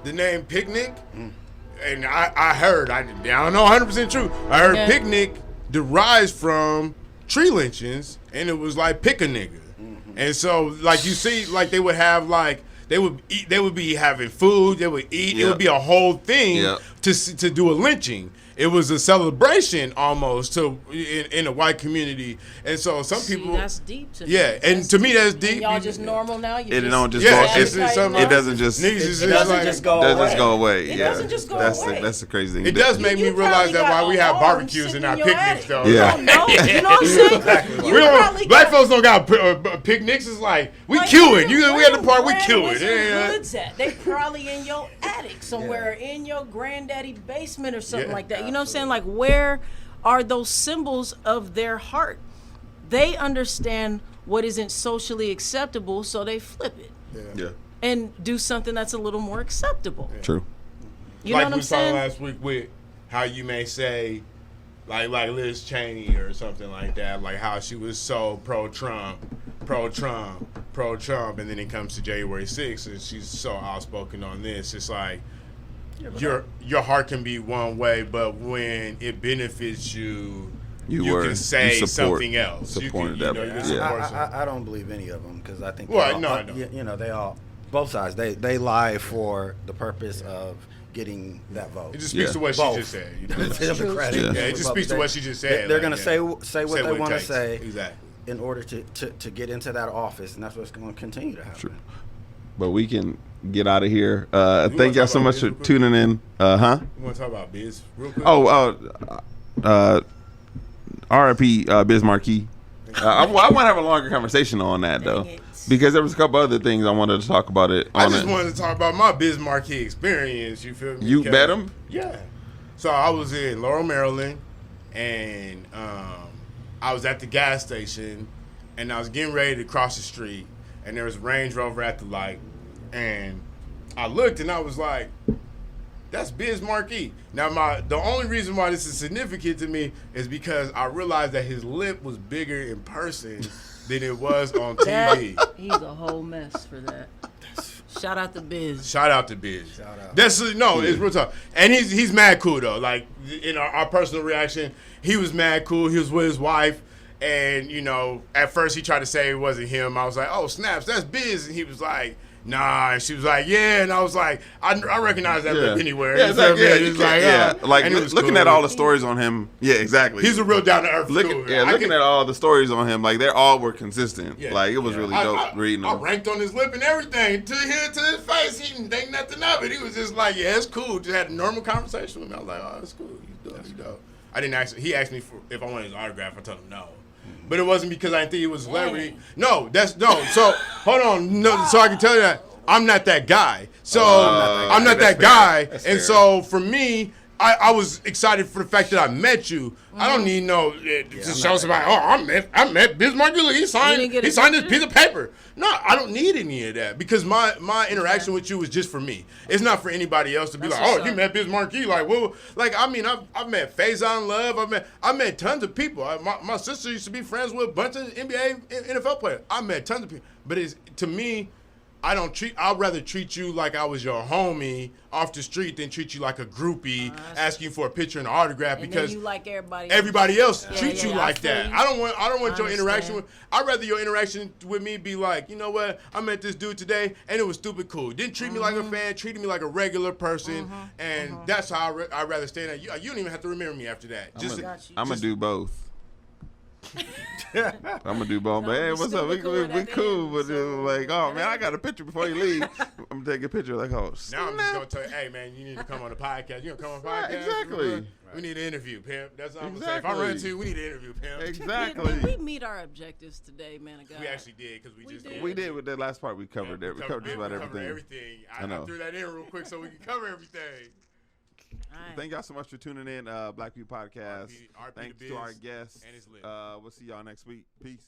The name picnic, and I heard, I don't know 100% true. I heard picnic derives from tree lynchings, and it was like pick a nigga. And so, like, you see, like, they would have, like, they would be having food, they would eat. It would be a whole thing to do a lynching. It was a celebration almost in the white community, and so some people. That's deep to me. Yeah, and to me that's deep. And y'all just normal now. It doesn't just go away. It doesn't just go away. That's the crazy thing. It does make me realize that why we have barbecues and not picnics, though. Yeah. You know what I'm saying? Black folks don't got picnics. It's like we queuing. We at the park. We queuing. They probably in your attic somewhere, in your granddaddy basement or something like that. You know what I'm saying? Like, where are those symbols of their heart? They understand what isn't socially acceptable, so they flip it. Yeah. And do something that's a little more acceptable. Yeah. True. You know what I'm saying? Like we saw last week with how you may say, like Liz Cheney or something like that, like how she was so pro-Trump, and then it comes to January 6th, and she's so outspoken on this. It's like, your heart can be one way, but when it benefits you, you can say something else. I don't believe any of them, because I think they all both sides they lie for the purpose of getting that vote. It just speaks to what she just said. You know? It just speaks to what she just said. They're going to say what they want to say exactly in order to get into that office, and that's what's going to continue to happen. True. But we can get out of here. Thank y'all so much for tuning in. You want to talk about Biz real quick? R.I.P. Biz Marquis. I want to have a longer conversation on that, though, because there was a couple other things I wanted to talk about it. I just wanted to talk about my Biz Marquis experience. You feel me? You met him? Yeah. So I was in Laurel, Maryland, and I was at the gas station, and I was getting ready to cross the street, and there was a Range Rover at the light, and I looked, and I was like, that's Biz Markie. Now, the only reason why this is significant to me is because I realized that his lip was bigger in person than it was on TV. He's a whole mess for that. Shout out to Biz. Shout out to Biz. It's real talk. And he's mad cool though. Like in our personal reaction, he was mad cool. He was with his wife, and at first he tried to say it wasn't him. I was like, oh snaps, that's Biz, and he was like, nah. And she was like, yeah, and I was like, I recognize that lip anywhere. Yeah, looking at all the stories on him. Yeah, exactly. He's a real down to earth. Looking at all the stories on him, like they all were consistent. Yeah, like it was really dope reading them. I ranked on his lip and everything to his face. He didn't think nothing of it. He was just like, yeah, it's cool. Just had a normal conversation with me. I was like, oh, it's cool. You dope. I didn't ask. He asked me if I wanted his autograph. I told him no. But it wasn't because I didn't think he was a celebrity. No. So hold on. No, so I can tell you that I'm not that guy. So I'm not that guy. And so for me, I was excited for the fact that I met you. Mm-hmm. I don't need to show somebody. Oh, I met Biz Markie. He signed this piece of paper. No, I don't need any of that because my interaction with you was just for me. It's not for anybody else to be you met Biz Markie. Like, well, I've met Faison Love. I met tons of people. My sister used to be friends with a bunch of NBA, NFL players. I met tons of people. But to me, I'd rather treat you like I was your homie off the street than treat you like a groupie asking for a picture and an autograph because you like everybody else treats you like that. I don't want your interaction with. I'd rather your interaction with me be like, you know what? I met this dude today and it was stupid cool. Didn't treat me like a fan, treated me like a regular person, and that's how I'd rather stay there. You don't even have to remember me after that. I'm gonna do both. I'm gonna do both. But hey, what's up? We cool, but like, oh man, I got a picture before you leave. I'm gonna take a picture. Like, oh, now I'm just gonna tell you, hey man, you need to come on the podcast. You gonna come on the podcast? Exactly. We need an interview, pimp. That's what I'm gonna say. If I run into you, we need an interview, pimp. Exactly. Did we meet our objectives today, man of God? We actually did because we did with that last part. We covered it. We covered just about everything. I threw that in real quick so we can cover everything. Right. Thank y'all so much for tuning in, Black Pew Podcast. Thanks to our guests. We'll see y'all next week. Peace.